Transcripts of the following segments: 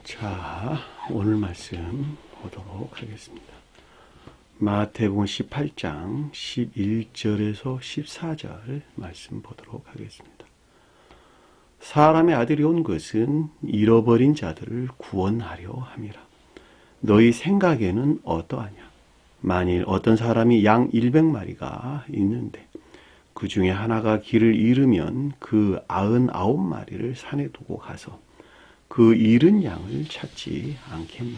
자, 오늘 말씀 보도록 하겠습니다. 마태복음 18장 11절에서 14절 말씀 보도록 하겠습니다. 사람의 아들이 온 것은 잃어버린 자들을 구원하려 함이라. 너희 생각에는 어떠하냐? 만일 어떤 사람이 양 100마리가 있는데 그 중에 하나가 길을 잃으면 그 99마리를 산에 두고 가서 그 잃은 양을 찾지 않겠느냐.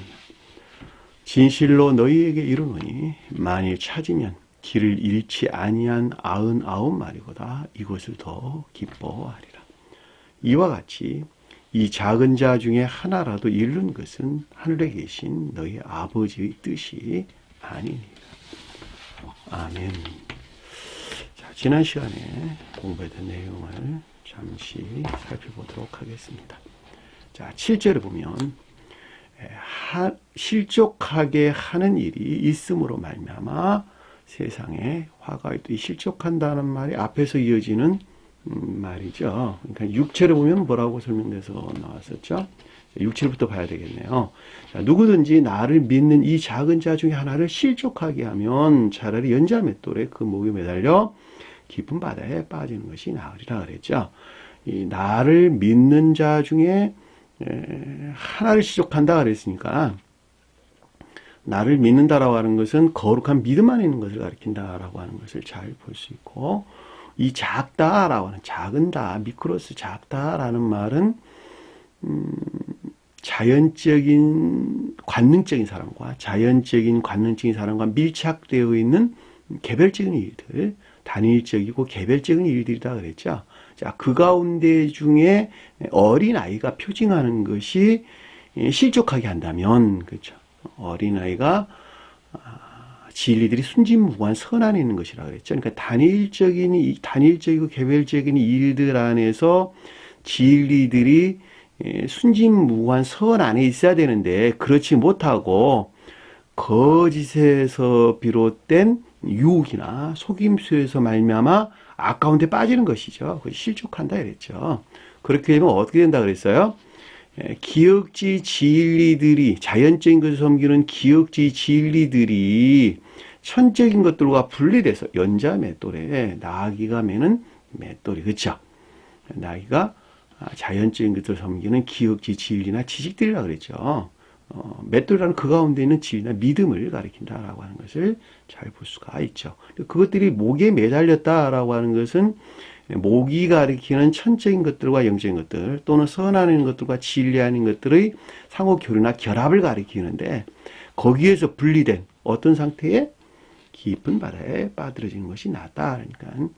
진실로 너희에게 이르노니 만일 찾으면 길을 잃지 아니한 99마리보다 이것을 더 기뻐하리라. 이와 같이 이 작은 자 중에 하나라도 잃는 것은 하늘에 계신 너희 아버지의 뜻이 아니니라. 아멘. 자, 지난 시간에 공부했던 내용을 잠시 살펴보도록 하겠습니다. 자, 7절에 보면 실족하게 하는 일이 있음으로 말미암아 세상에 화가 있다. 이 실족한다는 말이 앞에서 이어지는 말이죠. 그러니까 6절에 보면 뭐라고 설명돼서 나왔었죠? 6절부터 봐야 되겠네요. 자, 누구든지 나를 믿는 이 작은 자 중에 하나를 실족하게 하면 차라리 연자 맷돌에 그 목에 매달려 깊은 바다에 빠지는 것이 나으리라 그랬죠. 이 나를 믿는 자 중에 하나를 실족한다 그랬으니까 나를 믿는다라고 하는 것은 거룩한 믿음 안에 있는 것을 가리킨다라고 하는 것을 잘 볼 수 있고, 이 작다라고 하는 작은다, 미크로스 작다라는 말은 자연적인 관능적인 사람과 밀착되어 있는 개별적인 일들, 단일적이고 개별적인 일들이다 그랬죠. 자, 그 가운데 중에 어린아이가 표징하는 것이 실족하게 한다면, 그렇죠. 어린아이가 진리들이 순진무구한 선 안에 있는 것이라 그랬죠. 그러니까 단일적이고 개별적인 일들 안에서 진리들이 순진무구한 선 안에 있어야 되는데 그렇지 못하고 거짓에서 비롯된 유혹이나 속임수에서 말미암아 아까운 데 빠지는 것이죠. 그것이 실족한다 그랬죠. 그렇게 되면 어떻게 된다 그랬어요? 기억지 진리들이, 자연적인 것을 섬기는 기억지 진리들이 천적인 것들과 분리돼서 연자 맷돌에 나귀가 매는 맷돌이, 그렇죠? 나귀가 자연적인 것들을 섬기는 기억지 진리나 지식들이라고 그랬죠. 맷돌이라는 그 가운데 있는 진리나 믿음을 가리킨다라고 하는 것을 잘 볼 수가 있죠. 그것들이 목에 매달렸다라고 하는 것은 목이 가리키는 천적인 것들과 영적인 것들, 또는 선하는 것들과 진리 아닌 것들의 상호 교류나 결합을 가리키는데, 거기에서 분리된 어떤 상태에 깊은 바다에 빠뜨려지는 것이 낫다. 그러니까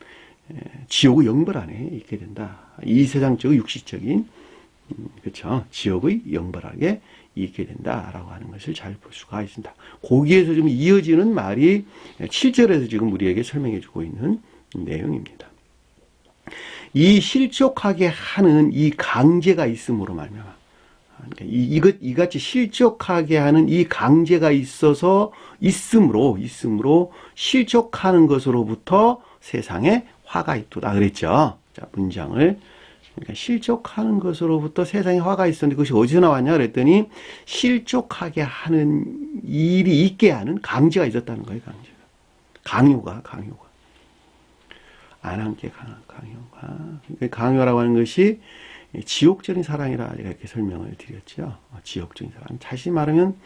지옥의 영벌 안에 있게 된다. 이 세상적인 육시적인, 그렇죠, 지옥의 영벌 안에 있게 된다라고 하는 것을 잘 볼 수가 있습니다. 거기에서 좀 이어지는 말이 7절에서 지금 우리에게 설명해 주고 있는 내용입니다. 이 실족하게 하는 이 강제가 있음으로 말미암아, 그러니까 이같이 실족하게 하는 이 강제가 있음으로 실족하는 것으로부터 세상에 화가 있도다 그랬죠. 자, 문장을, 그러니까 실족하는 것으로부터 세상에 화가 있었는데 그것이 어디서 나왔냐 그랬더니 실족하게 하는 일이 있게 하는 강제가 있었다는 거예요. 강요가 안 함께 강요가. 강요라고 하는 것이 지옥적인 사랑이라 이렇게 설명을 드렸죠. 지옥적인 사랑. 다시 말하면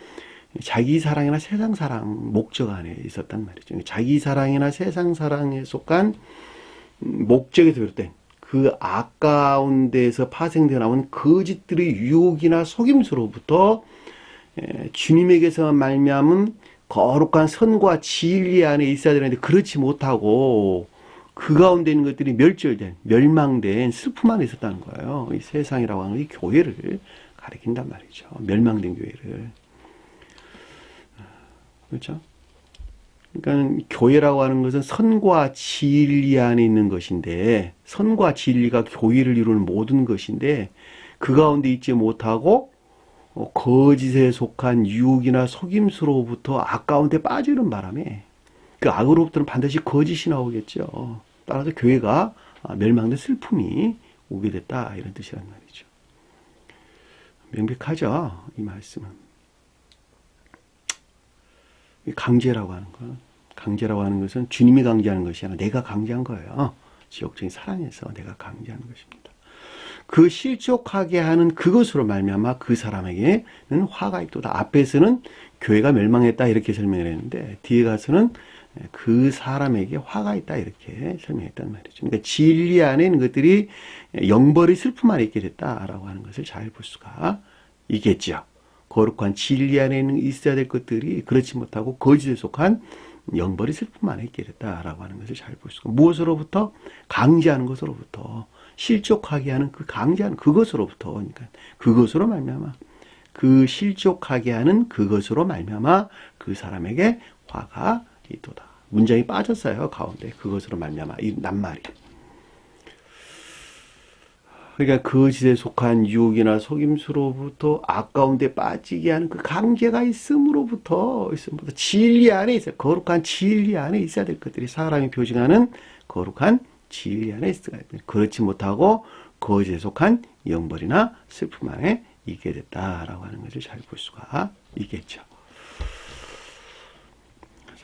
자기 사랑이나 세상 사랑 목적 안에 있었단 말이죠. 자기 사랑이나 세상 사랑에 속한 목적에서 비롯된 그 아까운 데서 파생되어 나온 거짓들의 유혹이나 속임수로부터 주님에게서 말미암은 거룩한 선과 진리 안에 있어야 되는데 그렇지 못하고 그 가운데 있는 것들이 멸망된 슬픔 안에 있었다는 거예요. 이 세상이라고 하는 이 교회를 가리킨단 말이죠. 멸망된 교회를. 그렇죠? 그러니까 교회라고 하는 것은 선과 진리 안에 있는 것인데, 선과 진리가 교회를 이루는 모든 것인데, 그 가운데 있지 못하고 거짓에 속한 유혹이나 속임수로부터 아까운 데 빠지는 바람에 그 악으로부터는 반드시 거짓이 나오겠죠. 따라서 교회가 멸망된 슬픔이 오게 됐다, 이런 뜻이란 말이죠. 명백하죠. 이 말씀은. 강제라고 하는 것은 주님이 강제하는 것이 아니라 내가 강제한 거예요. 지옥적인 사랑에서 내가 강제하는 것입니다. 그 실족하게 하는 그것으로 말미암아 그 사람에게는 화가 있도다. 앞에서는 교회가 멸망했다 이렇게 설명을 했는데 뒤에 가서는 그 사람에게 화가 있다 이렇게 설명했단 말이죠. 그러니까 진리 안에 있는 것들이 영벌의 슬픔 안에 있게 됐다라고 하는 것을 잘 볼 수가 있겠죠. 거룩한 진리 안에 있어야 될 것들이 그렇지 못하고 거짓에 속한 영벌의 슬픔 안에 있게 됐다라고 하는 것을 잘 볼 수가. 무엇으로부터? 강제하는 것으로부터. 실족하게 하는 그 강제하는 그것으로부터. 그러니까 그것으로 말미암아 그 실족하게 하는 그것으로 말미암아 그 사람에게 화가 있도다. 문장이 빠졌어요. 가운데 그것으로 말미암아 이 낱말이. 그러니까 거짓에 속한 유혹이나 속임수로부터 아까운데 빠지게 하는 그 강제가 있음으로부터 진리 안에 있어요. 거룩한 진리 안에 있어야 될 것들이 사람이 표징하는 거룩한 진리 안에 있어야 돼. 그렇지 못하고 거짓에 속한 영벌이나 슬픔 안에 있게 됐다라고 하는 것을 잘 볼 수가 있겠죠.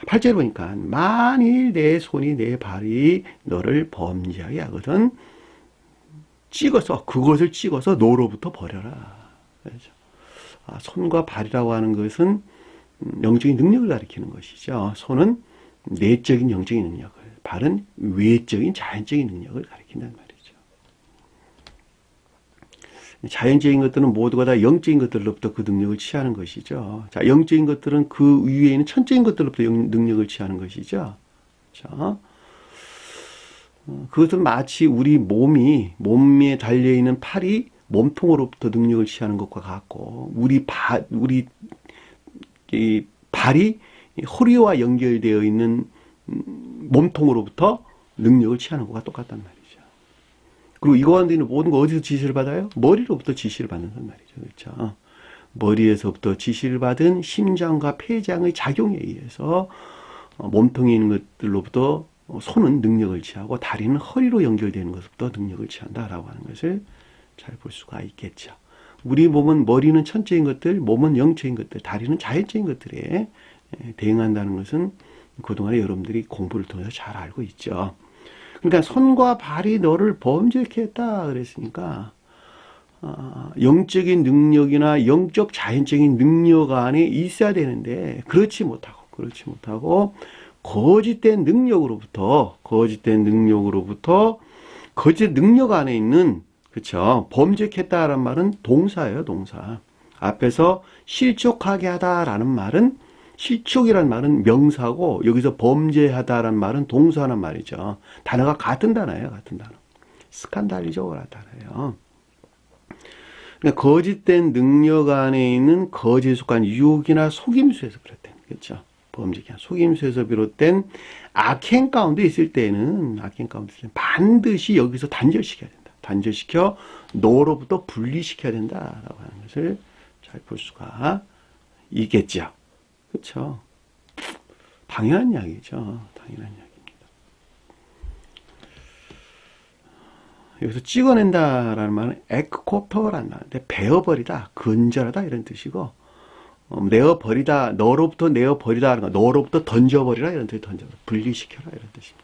8절 보니까 만일 내 손이 내 발이 너를 범죄하게 하거든 그것을 찍어서 너로부터 버려라. 그렇죠? 손과 발이라고 하는 것은 영적인 능력을 가리키는 것이죠. 손은 내적인 영적인 능력을, 발은 외적인 자연적인 능력을 가리킨다는 말이죠. 자연적인 것들은 모두가 다 영적인 것들로부터 그 능력을 취하는 것이죠. 자, 영적인 것들은 그 위에 있는 천적인 것들로부터 능력을 취하는 것이죠. 자, 그것은 마치 우리 몸에 달려있는 팔이 몸통으로부터 능력을 취하는 것과 같고, 우리 발이 허리와 연결되어 있는 몸통으로부터 능력을 취하는 것과 똑같단 말이죠. 그리고 이 가운데 있는 모든 거 어디서 지시를 받아요? 머리로부터 지시를 받는단 말이죠. 그렇죠? 머리에서부터 지시를 받은 심장과 폐장의 작용에 의해서 몸통에 있는 것들로부터 손은 능력을 취하고 다리는 허리로 연결되는 것부터 능력을 취한다라고 하는 것을 잘 볼 수가 있겠죠. 우리 몸은 머리는 천적인 것들, 몸은 영적인 것들, 다리는 자연적인 것들에 대응한다는 것은 그동안에 여러분들이 공부를 통해서 잘 알고 있죠. 그러니까 손과 발이 너를 범죄케 했다 그랬으니까 영적인 능력이나 영적 자연적인 능력 안에 있어야 되는데 그렇지 못하고 거짓된 능력으로부터 거짓 능력 안에 있는 그렇죠. 범죄했다라는 말은 동사예요, 동사. 앞에서 실족하게 하다라는 말은 실족이라는 말은 명사고 여기서 범죄하다라는 말은 동사란 말이죠. 단어가 같은 단어예요, 같은 단어. 스칸달리적으로 단어예요. 그러니까 거짓된 능력 안에 있는 거짓에 속한 유혹이나 속임수에서 비롯된 그렇죠. 범죄가 속임수에서 비롯된 악행 가운데 있을 때는 반드시 여기서 단절시켜야 된다. 단절시켜 너로부터 분리시켜야 된다라고 하는 것을 잘 볼 수가 있겠죠. 그렇죠. 당연한 이야기죠. 당연한 이야기입니다. 여기서 찍어낸다라는 말은 에크코퍼라는 말인데 베어버리다, 건절하다 이런 뜻이고 내어버리다, 너로부터 내어버리다 하는 거, 너로부터 던져버리라 이런 뜻이 던져버려, 분리시켜라 이런 뜻입니다.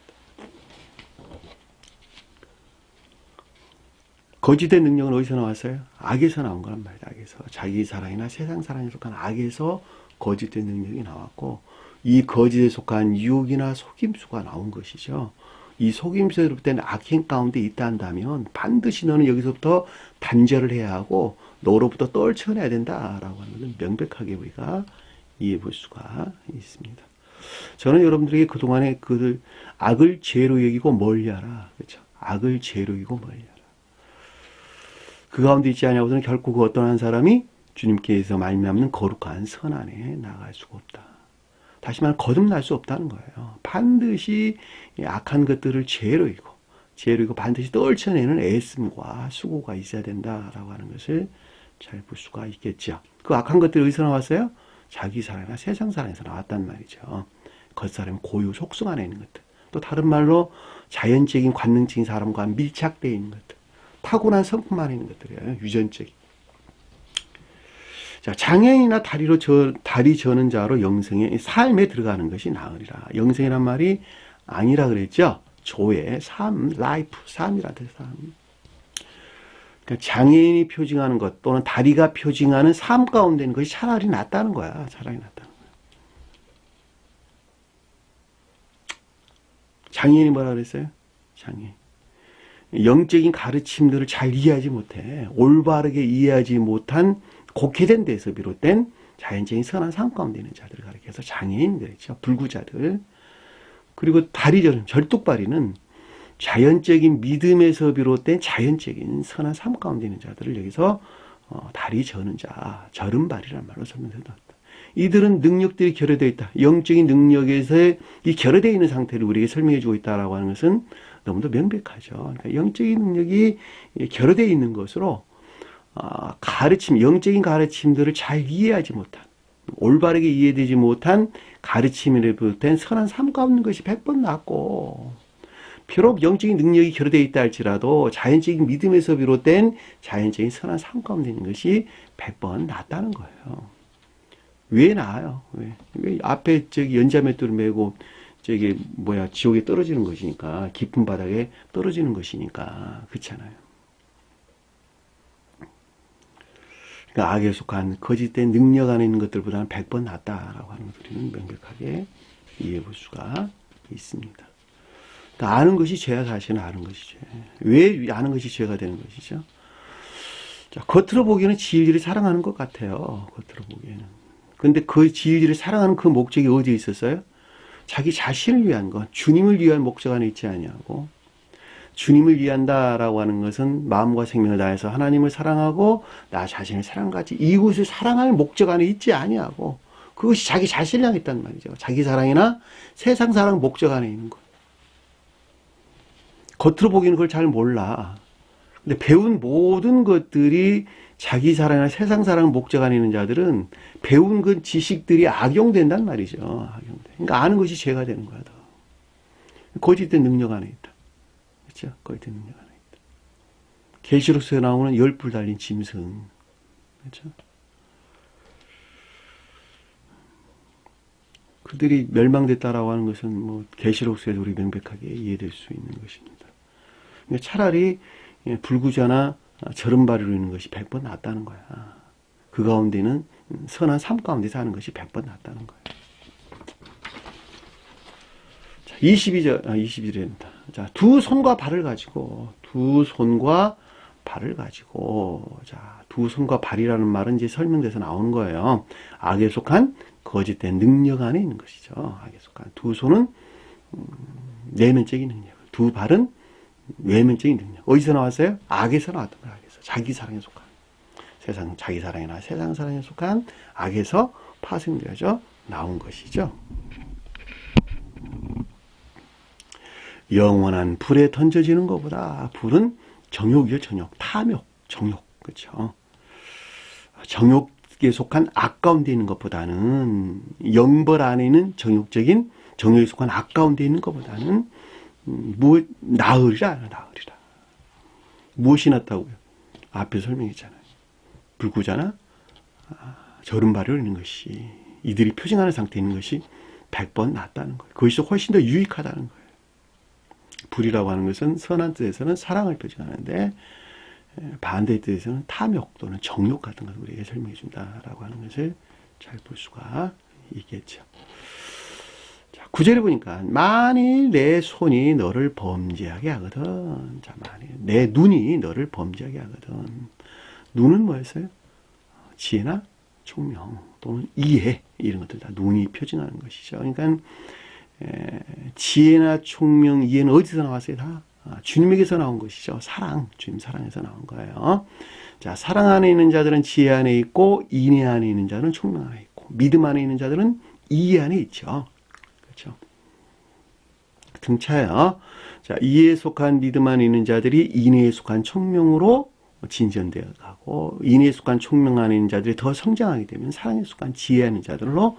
거짓된 능력은 어디서 나왔어요? 악에서 나온 거란 말이에요. 악에서. 자기 사랑이나 세상 사랑에 속한 악에서 거짓된 능력이 나왔고 이 거짓에 속한 유혹이나 속임수가 나온 것이죠. 이 속임수에 비롯된 악행 가운데 있다 한다면 반드시 너는 여기서부터 단절을 해야 하고 너로부터 떨쳐내야 된다라고 하는 것은 명백하게 우리가 이해해 볼 수가 있습니다. 저는 여러분들에게 그동안에 그 악을 죄로 여기고 멀리하라. 그렇죠? 악을 죄로 여기고 멀리하라. 그 가운데 있지 않냐고서는 결코 그 어떤 한 사람이 주님께서 말미암는 거룩한 선 안에 나갈 수가 없다. 다시 말하면 거듭날 수 없다는 거예요. 반드시 악한 것들을 죄로 이고 반드시 떨쳐내는 애씀과 수고가 있어야 된다라고 하는 것을 잘 볼 수가 있겠죠. 그 악한 것들이 어디서 나왔어요? 자기 사랑이나 세상 사랑에서 나왔단 말이죠. 겉사람 고유 속성 안에 있는 것들. 또 다른 말로 자연적인 관능적인 사람과 밀착되어 있는 것들. 타고난 성품 안에 있는 것들이에요. 유전적인. 자, 장애인이나 다리 저는 자로 영생의 삶에 들어가는 것이 나으리라. 영생이란 말이 아니라 그랬죠. 조의 삶, 라이프, 삶이라 돼, 삶. 그러니까 장애인이 표징하는 것 또는 다리가 표징하는 삶 가운데 있는 것이 차라리 낫다는 거야. 차라리 낫다는 거야. 장애인이 뭐라 그랬어요? 장애인. 영적인 가르침들을 잘 이해하지 못해. 올바르게 이해하지 못한 곡해된 데서 비롯된 자연적인 선한 삶 가운데 있는 자들을 가리켜서 장애인 그랬죠. 불구자들. 그리고 다리저는 절뚝발이는 자연적인 믿음에서 비롯된 자연적인 선한 삶 가운데 있는 자들을 여기서 다리 저는 자, 저른발이라는 말로 설명했다. 이들은 능력들이 결여되어 있다. 영적인 능력에서의 이 결여되어 있는 상태를 우리에게 설명해 주고 있다라고 하는 것은 너무도 명백하죠. 그러니까 영적인 능력이 결여되어 있는 것으로 가르침, 영적인 가르침들을 잘 이해하지 못한, 올바르게 이해되지 못한 가르침에 비롯된 선한 삶 가운데 있는 것이 100번 낫고, 비록 영적인 능력이 결여되어 있다 할지라도 자연적인 믿음에서 비롯된 자연적인 선한 삶 가운데 있는 것이 100번 낫다는 거예요. 왜 나아요? 왜 앞에 연자맷돌을 메고 지옥에 떨어지는 것이니까, 깊은 바닥에 떨어지는 것이니까, 그렇잖아요. 그러니까 악에 속한 거짓된 능력 안에 있는 것들보다는 100번 낫다라고 하는 것을 우리는 명백하게 이해해 볼 수가 있습니다. 그러니까 아는 것이 죄야. 사실은 아는 것이 죄. 왜 아는 것이 죄가 되는 것이죠? 자, 겉으로 보기에는 진리를 사랑하는 것 같아요. 겉으로 보기에는. 근데 그 진리를 사랑하는 그 목적이 어디에 있었어요? 자기 자신을 위한 것, 주님을 위한 목적 안에 있지 아니하고, 주님을 위한다라고 하는 것은 마음과 생명을 다해서 하나님을 사랑하고 나 자신을 사랑같이 이웃을 사랑할 목적 안에 있지 아니하고, 그것이 자기 자신을 향해 있단 말이죠. 자기 사랑이나 세상 사랑 목적 안에 있는 것. 겉으로 보기에는 그걸 잘 몰라. 근데 배운 모든 것들이 자기 사랑이나 세상 사랑 목적 안에 있는 자들은 배운 그 지식들이 악용된단 말이죠. 악용돼. 그러니까 아는 것이 죄가 되는 거야. 더. 거짓된 능력 안에 있다. 그렇죠? 거짓된 능력 안에 있다. 계시록서에 나오는 10뿔 달린 짐승. 그렇죠? 그들이 멸망됐다라고 하는 것은 뭐 계시록서에도 우리 명백하게 이해될 수 있는 것입니다. 그러니까 차라리 불구자나 저른발이로 있는 것이 100번 낫다는 거야. 그 가운데는 선한 삶 가운데 사는 것이 100번 낫다는 거예요. 자, 22절입니다. 자, 두 손과 발을 가지고, 자, 두 손과 발이라는 말은 이제 설명돼서 나오는 거예요. 악에 속한 거짓된 능력 안에 있는 것이죠. 악에 속한 두 손은 내면적인 능력, 두 발은 외면적인 능력. 어디서 나왔어요? 악에서 나왔던 거예요. 악에서. 자기 사랑에 속한. 자기 사랑이나 세상 사랑에 속한 악에서 파생되어져 나온 것이죠. 영원한 불에 던져지는 것보다 불은 정욕이요, 정욕. 탐욕, 정욕. 그렇죠. 정욕에 속한 악 가운데 있는 것보다는 영벌 안에 있는 정욕에 속한 악 가운데 있는 것보다는 나으리라. 무엇이 낫다고요? 앞에 설명했잖아요. 불구자나 저른발을 있는 것이, 이들이 표징하는 상태에 있는 것이 100번 낫다는 거예요. 그것이 훨씬 더 유익하다는 거예요. 불이라고 하는 것은 선한 뜻에서는 사랑을 표징하는데, 반대의 뜻에서는 탐욕 또는 정욕 같은 것을 우리에게 설명해 준다라고 하는 것을 잘 볼 수가 있겠죠. 9절에 보니까 만일 내 손이 너를 범죄하게 하거든. 자, 만일 내 눈이 너를 범죄하게 하거든. 눈은 뭐였어요? 지혜나 총명 또는 이해, 이런 것들 다 눈이 표징하는 것이죠. 그러니까 지혜나 총명, 이해는 어디서 나왔어요? 다 주님에게서 나온 것이죠. 주님 사랑에서 나온 거예요. 자, 사랑 안에 있는 자들은 지혜 안에 있고, 인애 안에 있는 자들은 총명 안에 있고, 믿음 안에 있는 자들은 이해 안에 있죠. 그렇죠. 등차요. 자, 이해에 속한 믿음 안에 있는 자들이 인애에 속한 총명으로 진전되어 가고, 인애에 속한 총명 안에 있는 자들이 더 성장하게 되면 사랑에 속한 지혜 안에 있는 자들로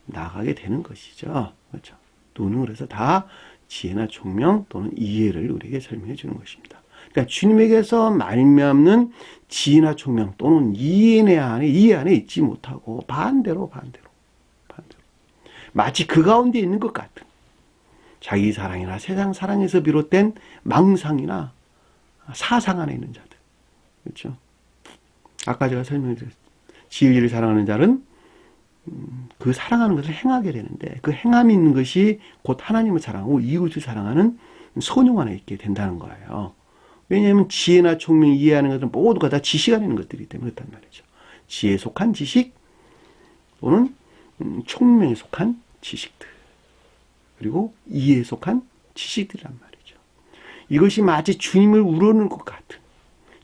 나가게 되는 것이죠. 그렇죠. 눈은 그래서 다 지혜나 총명 또는 이해를 우리에게 설명해 주는 것입니다. 그러니까 주님에게서 말미암는 지혜나 총명 또는 이해 안에 있지 못하고 반대로 마치 그 가운데 있는 것 같은 자기 사랑이나 세상 사랑에서 비롯된 망상이나 사상 안에 있는 자들. 그렇죠? 아까 제가 설명드렸죠. 지혜를 사랑하는 자는 그 사랑하는 것을 행하게 되는데 그 행함이 있는 것이 곧 하나님을 사랑하고 이웃을 사랑하는 선용 안에 있게 된다는 거예요. 왜냐하면 지혜나 총명 이해하는 것은 모두가 다 지식 안에 있는 것들이기 때문에 그렇단 말이죠. 지혜에 속한 지식 또는 총명에 속한 지식들 그리고 이해에 속한 지식들이란 말이죠. 이것이 마치 주님을 우러는 것 같은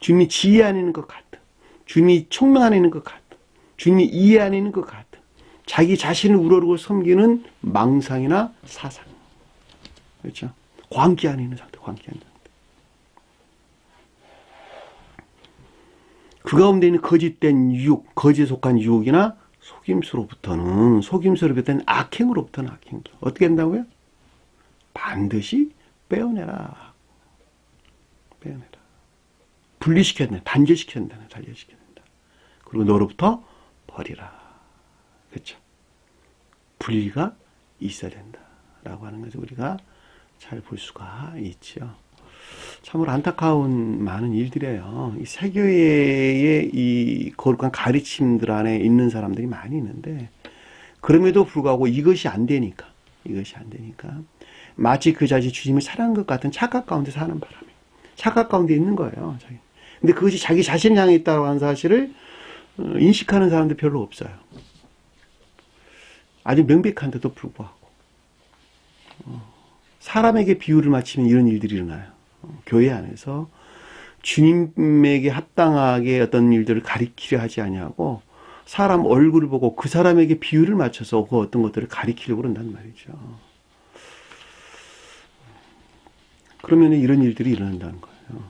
주님이 지혜 안에 있는 것 같은 주님이 총명 안에 있는 것 같은 주님이 이해 안에 있는 것 같은 자기 자신을 우러르고 섬기는 망상이나 사상 그렇죠? 광기 안에 있는 상태 광기 안에 있는 상태 그 가운데 있는 거짓된 유혹 거짓에 속한 유혹이나 속임수로부터는 악행으로부터는 악행 어떻게 된다고요? 반드시 빼어내라 분리시켜야 된다 단절시켜야 된다 단절시켜야 된다 그리고 너로부터 버리라 그렇죠? 분리가 있어야 된다라고 하는 것을 우리가 잘 볼 수가 있죠. 참으로 안타까운 많은 일들이에요. 이 세교회의 이 거룩한 가르침들 안에 있는 사람들이 많이 있는데 그럼에도 불구하고 이것이 안 되니까 마치 그 자식 주님을 사랑한 것 같은 착각 가운데 사는 바람에 착각 가운데 있는 거예요. 근데 그것이 자기 자신을 향해 있다고 하는 사실을 인식하는 사람들 별로 없어요. 아주 명백한데도 불구하고 사람에게 비유를 맞추면 이런 일들이 일어나요. 교회 안에서 주님에게 합당하게 어떤 일들을 가리키려 하지 아니하고 사람 얼굴을 보고 그 사람에게 비유를 맞춰서 그 어떤 것들을 가리키려고 그런단 말이죠. 그러면 이런 일들이 일어난다는 거예요.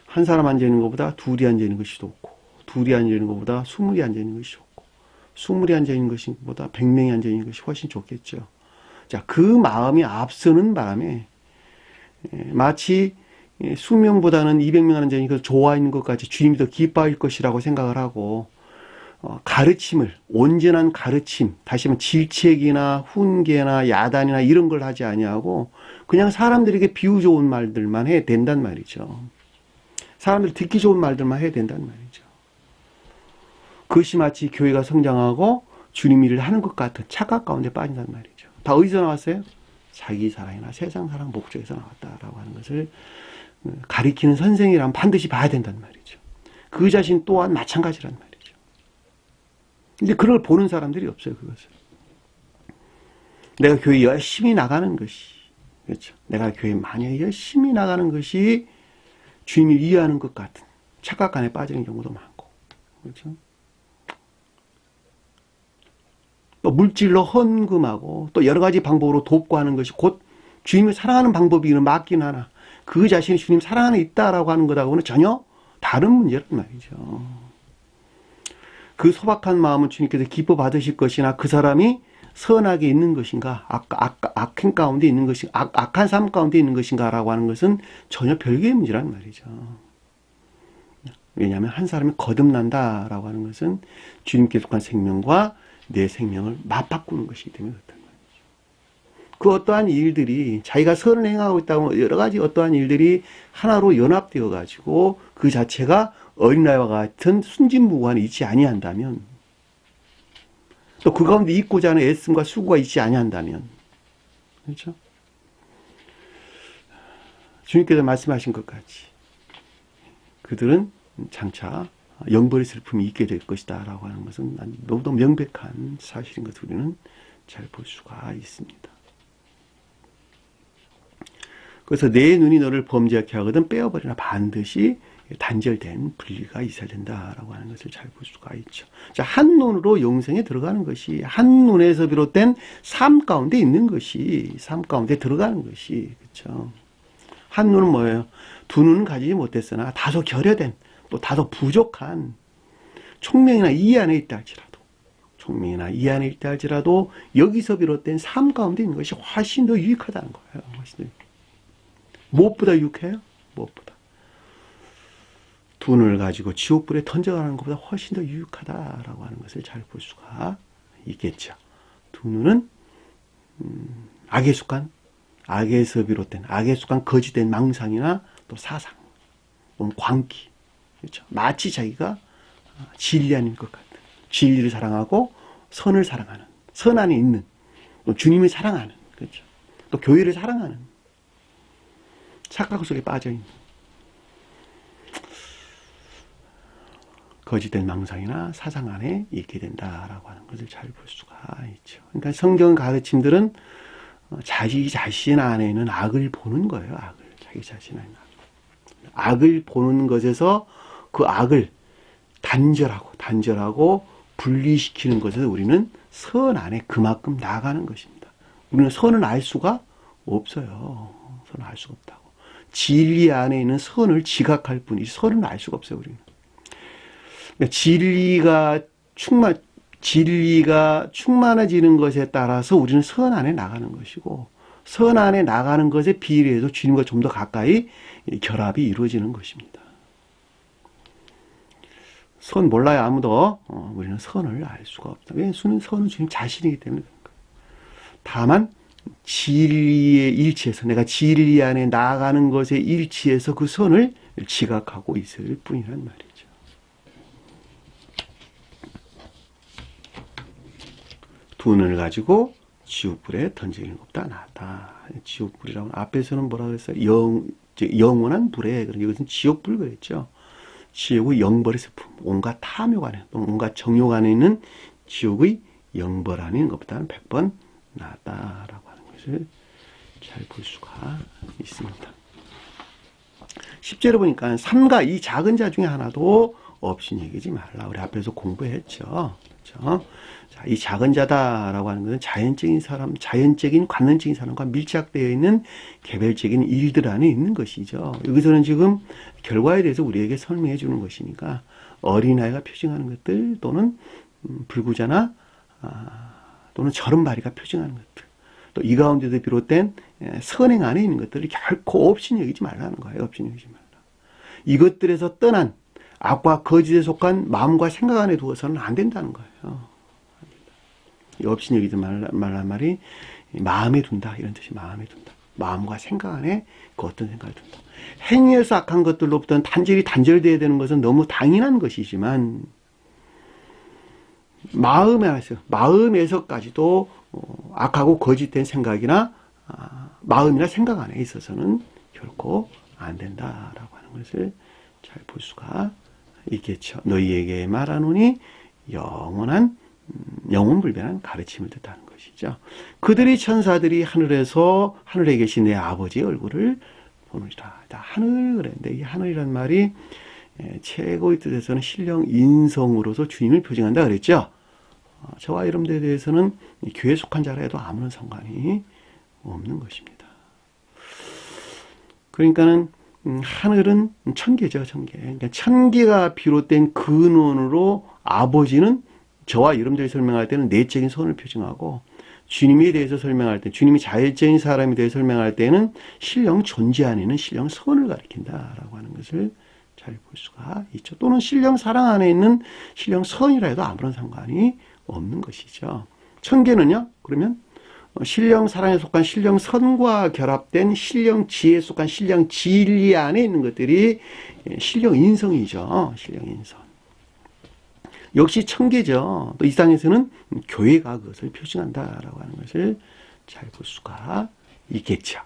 한 사람 앉아있는 것보다 둘이 앉아있는 것이 좋고 둘이 앉아있는 것보다 20이 앉아있는 것이 좋고 20이 앉아있는 것보다 100명이 앉아있는 것이 훨씬 좋겠죠. 자, 그 마음이 앞서는 바람에 마치 수명보다는 200명 앉아있는 것을 좋아하는 것 같이 주님이 더 기뻐할 것이라고 생각을 하고 가르침을 온전한 가르침 다시 말하면 질책이나 훈계나 야단이나 이런 걸 하지 아니하고 그냥 사람들에게 비유 좋은 말들만 해야 된단 말이죠. 사람들 듣기 좋은 말들만 해야 된단 말이죠. 그것이 마치 교회가 성장하고 주님 일을 하는 것 같은 착각 가운데 빠진단 말이죠. 다 어디서 나왔어요? 자기 사랑이나 세상 사랑 목적에서 나왔다라고 하는 것을 가리키는 선생이라면 반드시 봐야 된단 말이죠. 그 자신 또한 마찬가지란 말이죠. 근데 그걸 보는 사람들이 없어요. 그것을. 내가 교회 열심히 나가는 것이 그렇죠. 내가 교회 많이 열심히 나가는 것이 주님을 이해하는 것 같은 착각 안에 빠지는 경우도 많고 그렇죠. 또 물질로 헌금하고 또 여러 가지 방법으로 돕고 하는 것이 곧 주님을 사랑하는 방법이기는 맞긴 하나 그 자신이 주님 사랑 안에 있다라고 하는 것하고는 전혀 다른 문제란 말이죠. 그 소박한 마음은 주님께서 기뻐 받으실 것이나 그 사람이 선하게 있는 것인가 악행 가운데 있는 것인가 악한 삶 가운데 있는 것인가라고 하는 것은 전혀 별개의 문제란 말이죠. 왜냐하면 한 사람이 거듭난다라고 하는 것은 주님께 속한 생명과 내 생명을 맞바꾸는 것이기 때문에 그렇단 말이죠. 그 어떠한 일들이 자기가 선을 행하고 있다고 여러 가지 어떠한 일들이 하나로 연합되어 가지고 그 자체가 어린아이와 같은 순진무구한이 있지 아니한다면 또 그 가운데 있고자 하는 애씀과 수고가 있지 아니한다면 그렇죠? 주님께서 말씀하신 것 같이 그들은 장차 영벌의 슬픔이 있게 될 것이다 라고 하는 것은 너무도 명백한 사실인 것을 우리는 잘 볼 수가 있습니다. 그래서 내 눈이 너를 범죄하게 하거든 빼어버리나 반드시 단절된 분리가 있어야 된다라고 하는 것을 잘 볼 수가 있죠. 자, 한 눈으로 영생에 들어가는 것이 한 눈에서 비롯된 삶 가운데 있는 것이 삶 가운데 들어가는 것이 그렇죠. 한 눈은 뭐예요? 두 눈은 가지지 못했으나 다소 결여된 또 다소 부족한 총명이나 이해 안에 있다 할지라도 여기서 비롯된 삶 가운데 있는 것이 훨씬 더 유익하다는 거예요. 훨씬 더. 무엇보다 유혹해요? 무엇보다. 두 눈을 가지고 지옥불에 던져가는 것보다 훨씬 더 유익하다라고 하는 것을 잘 볼 수가 있겠죠. 두 눈은 악의 습관, 악에서 비롯된 악의 습관, 거짓된 망상이나 또 사상, 또는 광기, 그렇죠. 마치 자기가 진리 아닌 것 같은, 진리를 사랑하고 선을 사랑하는, 선 안에 있는, 또 주님을 사랑하는, 그렇죠. 또 교회를 사랑하는 착각 속에 빠져 있는 거짓된 망상이나 사상 안에 있게 된다라고 하는 것을 잘 볼 수가 있죠. 그러니까 성경 가르침들은 자기 자신 안에 있는 악을 보는 거예요. 악을. 자기 자신 안에 있는 악을 보는 것에서 그 악을 단절하고 분리시키는 것에서 우리는 선 안에 그만큼 나아가는 것입니다. 우리는 선을 알 수가 없어요. 선을 알 수가 없다고. 진리 안에 있는 선을 지각할 뿐이지 선을 알 수가 없어요. 우리는. 그러니까 진리가 충만해지는 것에 따라서 우리는 선 안에 나가는 것이고, 선 안에 나가는 것에 비례해서 주님과 좀 더 가까이 결합이 이루어지는 것입니다. 선 몰라요, 아무도. 우리는 선을 알 수가 없다. 왜? 선은 주님 자신이기 때문에 그런 거예요. 다만 진리의 일치에서, 내가 진리 안에 나아가는 것에 일치해서 그 선을 지각하고 있을 뿐이란 말이죠. 두 눈을 가지고 지옥불에 던지는 것보다 낫다. 지옥불이라고 앞에서는 뭐라 그랬어요? 영원한 불에, 이것은 지옥불 그랬죠. 지옥의 영벌의 슬픔, 온갖 탐욕 안에, 온갖 정욕 안에 있는 지옥의 영벌 안에 있는 것보다는 100번 낫다라고 하는 것을 잘 볼 수가 있습니다. 10절에 보니까 삼가 이 작은 자 중에 하나도 없인 얘기지 말라. 우리 앞에서 공부했죠. 그렇죠? 자, 이 작은 자다라고 하는 것은 자연적인 관능적인 사람과 밀착되어 있는 개별적인 일들 안에 있는 것이죠. 여기서는 지금 결과에 대해서 우리에게 설명해 주는 것이니까 어린아이가 표징하는 것들 또는 불구자나 또는 저른바리가 표징하는 것들, 또 이 가운데도 비롯된 선행 안에 있는 것들을 결코 없인 여기지 말라는 거예요. 없인 여기지 말라. 이것들에서 떠난 악과 거짓에 속한 마음과 생각 안에 두어서는 안 된다는 거예요. 없인 여기지 말란 말이 마음에 둔다 이런 뜻이 마음에 둔다. 마음과 생각 안에 그 어떤 생각을 둔다. 행위에서 악한 것들로부터는 단절되어야 되는 것은 너무 당연한 것이지만 마음에서까지도 악하고 거짓된 생각이나 마음이나 생각 안에 있어서는 결코 안 된다라고 하는 것을 잘 볼 수가 있겠죠. 너희에게 말하노니 영원불변한 가르침을 뜻하는 것이죠. 그들이 천사들이 하늘에 계신 내 아버지의 얼굴을 보느니라. 하늘 그랬는데 이 하늘이란 말이 최고의 뜻에서는 신령 인성으로서 주님을 표징한다 그랬죠. 저와 여러분들에 대해서는 교회에 속한 자라 해도 아무런 상관이 없는 것입니다. 그러니까는 하늘은 천계죠, 천계. 그러니까 천계가 비롯된 근원으로 아버지는 저와 여러분들이 설명할 때는 내적인 선을 표징하고, 주님에 대해서 설명할 때, 주님이 자율적인 사람에 대해 설명할 때는 신령 존재 안에 있는 신령 선을 가리킨다라고 하는 것을 잘 볼 수가 있죠. 또는 신령 사랑 안에 있는 신령 선이라 해도 아무런 상관이 없는 것이죠. 천계는요, 그러면 신령 사랑에 속한 신령 선과 결합된 신령 지혜에 속한 신령 진리 안에 있는 것들이 신령 인성이죠. 신령 인성. 역시 천계죠. 또 이 땅에서는 교회가 그것을 표징한다라고 하는 것을 잘 볼 수가 있겠죠.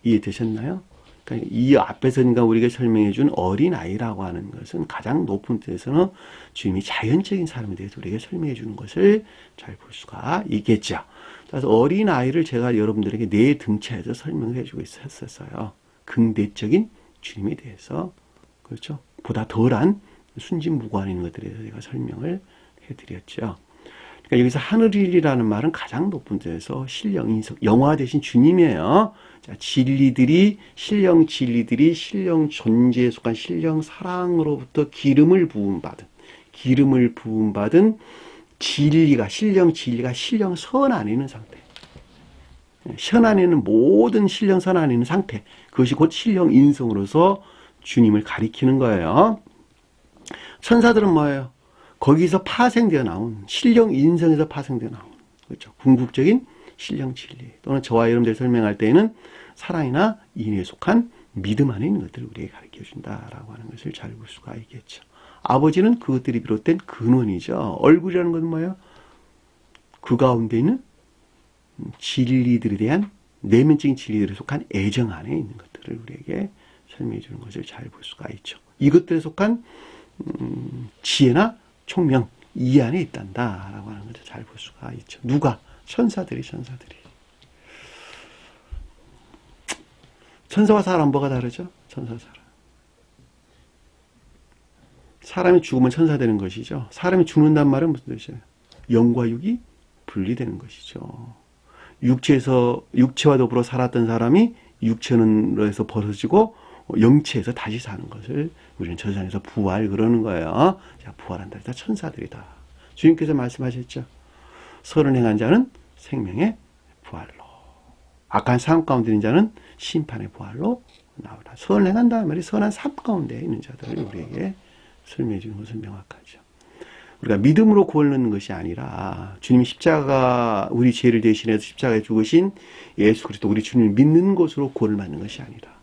이해되셨나요? 그러니까 이 앞에서 우리가 설명해 준 어린아이라고 하는 것은 가장 높은 뜻에서는 주님이 자연적인 사람에 대해서 우리에게 설명해 주는 것을 잘 볼 수가 있겠죠. 그래서 어린아이를 제가 여러분들에게 네 등차에서 설명을 해주고 있었어요. 극대적인 주님에 대해서, 그렇죠? 보다 덜한 순진무구한 있는 것들에 대해서 제가 설명을 해드렸죠. 그러니까 여기서 하늘이라는 말은 가장 높은 데에서 신령, 영화 대신 주님이에요. 자, 신령 진리들이 신령 존재에 속한 신령 사랑으로부터 기름을 부음받은 진리가, 신령 진리가 신령 선 안에 있는 상태. 선 안에 있는 모든 신령 선 안에 있는 상태, 그것이 곧 신령 인성으로서 주님을 가리키는 거예요. 천사들은 뭐예요? 거기서 파생되어 나온, 신령 인성에서 파생되어 나온, 그렇죠. 궁극적인 신령 진리, 또는 저와 여러분들 설명할 때에는 사랑이나 인애에 속한 믿음 안에 있는 것들을 우리에게 가르쳐 준다라고 하는 것을 잘 볼 수가 있겠죠. 아버지는 그것들이 비롯된 근원이죠. 얼굴이라는 건 뭐예요? 그 가운데 있는 진리들에 대한 내면적인 진리들에 속한 애정 안에 있는 것들을 우리에게 설명해 주는 것을 잘 볼 수가 있죠. 이것들에 속한 지혜나 총명, 이 안에 있단다라고 하는 것을 잘 볼 수가 있죠. 누가? 천사들이. 천사와 사람 뭐가 다르죠? 천사 사람. 사람이 죽으면 천사 되는 것이죠. 사람이 죽는단 말은 무슨 뜻이에요? 영과 육이 분리되는 것이죠. 육체와 더불어 살았던 사람이 육체로에서 벗어지고 영체에서 다시 사는 것을 우리는 저자에서 부활 그러는 거예요. 자, 부활한다. 다 천사들이다. 주님께서 말씀하셨죠. 선을 행한 자는 생명의 부활로, 악한 삶 가운데 있는 자는 심판의 부활로 나오라. 선을 행한다는 말이 선한 삶 가운데 있는 자들을 우리에게 설명해 주는 것은 명확하죠. 우리가 믿음으로 구원을 얻는 것이 아니라 주님이 십자가, 우리 죄를 대신해서 십자가에 죽으신 예수 그리스도, 우리 주님을 믿는 것으로 구원을 받는 것이 아니라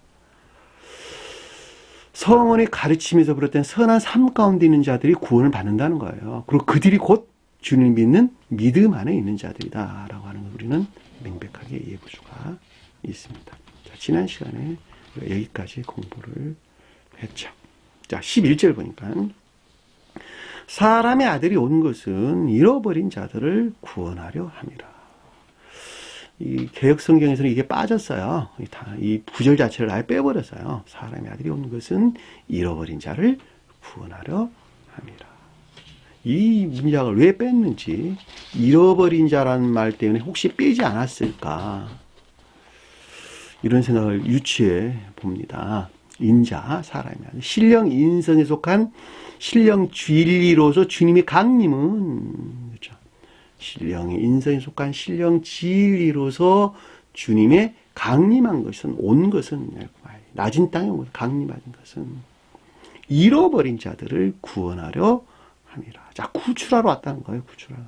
성원의 가르침에서 비롯된 선한 삶 가운데 있는 자들이 구원을 받는다는 거예요. 그리고 그들이 곧 주님을 믿는 믿음 안에 있는 자들이다 라고 하는 걸 우리는 명백하게 이해해 볼 수가 있습니다. 자, 지난 시간에 여기까지 공부를 했죠. 자, 11절 보니까 사람의 아들이 온 것은 잃어버린 자들을 구원하려 함이라. 이 개역 성경에서는 이게 빠졌어요. 이 구절 자체를 아예 빼버렸어요. 사람의 아들이 온 것은 잃어버린 자를 구원하려 함이라. 이 문장을 왜 뺐는지, 잃어버린 자라는 말 때문에 혹시 빼지 않았을까, 이런 생각을 유추해 봅니다. 인자, 사람이 아니라 신령 인성에 속한 신령 진리로서 주님의 강림은, 그렇죠, 신령의 인성에 속한 신령 진리로서 주님의 강림한 것은, 온 것은, 낮은 땅에 강림한 것은 잃어버린 자들을 구원하려 함이라. 자, 구출하러 왔다는 거예요. 구출하러.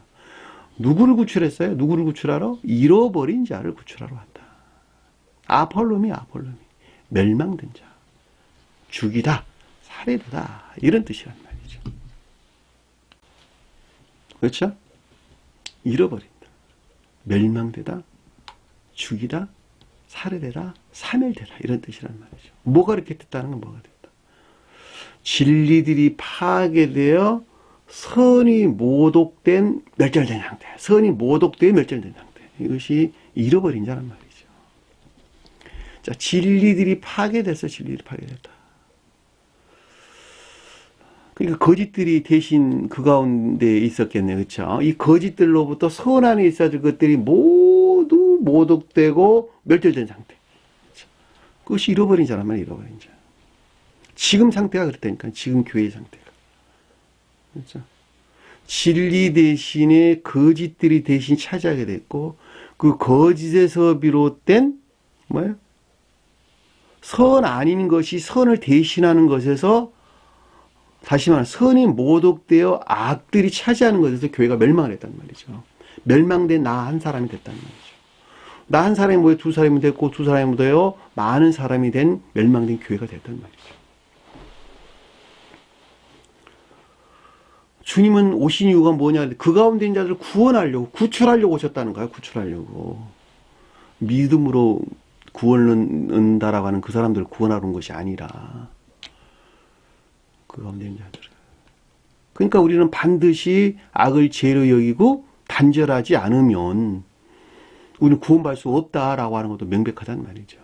누구를 구출했어요? 누구를 구출하러? 잃어버린 자를 구출하러 왔다. 아폴로미. 멸망된 자. 죽이다, 살해되다, 이런 뜻이란 말이죠. 그렇죠? 잃어버린다, 멸망되다, 죽이다, 살해되다, 사멸되다, 이런 뜻이란 말이죠. 뭐가 이렇게 됐다는 건 뭐가 됐다? 진리들이 파괴되어 선이 모독된 멸절된 상태, 선이 모독되어 멸절된 상태, 이것이 잃어버린 자란 말이죠. 자, 진리들이 파괴됐어. 진리들이 파괴됐다. 그러니까 거짓들이 대신 그 가운데 있었겠네요. 그렇죠? 이 거짓들로부터 선 안에 있어질 것들이 모두 모독되고 멸절된 상태. 그렇죠? 그것이 잃어버린 자란 말이에요. 잃어버린 자. 지금 상태가 그렇다니까. 지금 교회의 상태가. 그렇죠? 진리 대신에 거짓들이 대신 차지하게 됐고, 그 거짓에서 비롯된 뭐예요? 선 아닌 것이 선을 대신하는 것에서, 다시 말하면 선이 모독되어 악들이 차지하는 것에서 교회가 멸망을 했단 말이죠. 멸망된 나 한 사람이 됐다는 말이죠. 나 한 사람이 뭐예요? 두 사람이 됐고, 두 사람이 되어 많은 사람이 된 멸망된 교회가 됐단 말이죠. 주님은 오신 이유가 뭐냐? 그 가운데 있는 자들을 구원하려고, 구출하려고 오셨다는 거예요. 구출하려고. 믿음으로 구원을 얻는다라고 하는 그 사람들을 구원하러 온 것이 아니라, 그 가운데 있는 자들을. 그러니까 우리는 반드시 악을 죄로 여기고 단절하지 않으면 우리는 구원받을 수 없다라고 하는 것도 명백하단 말이죠.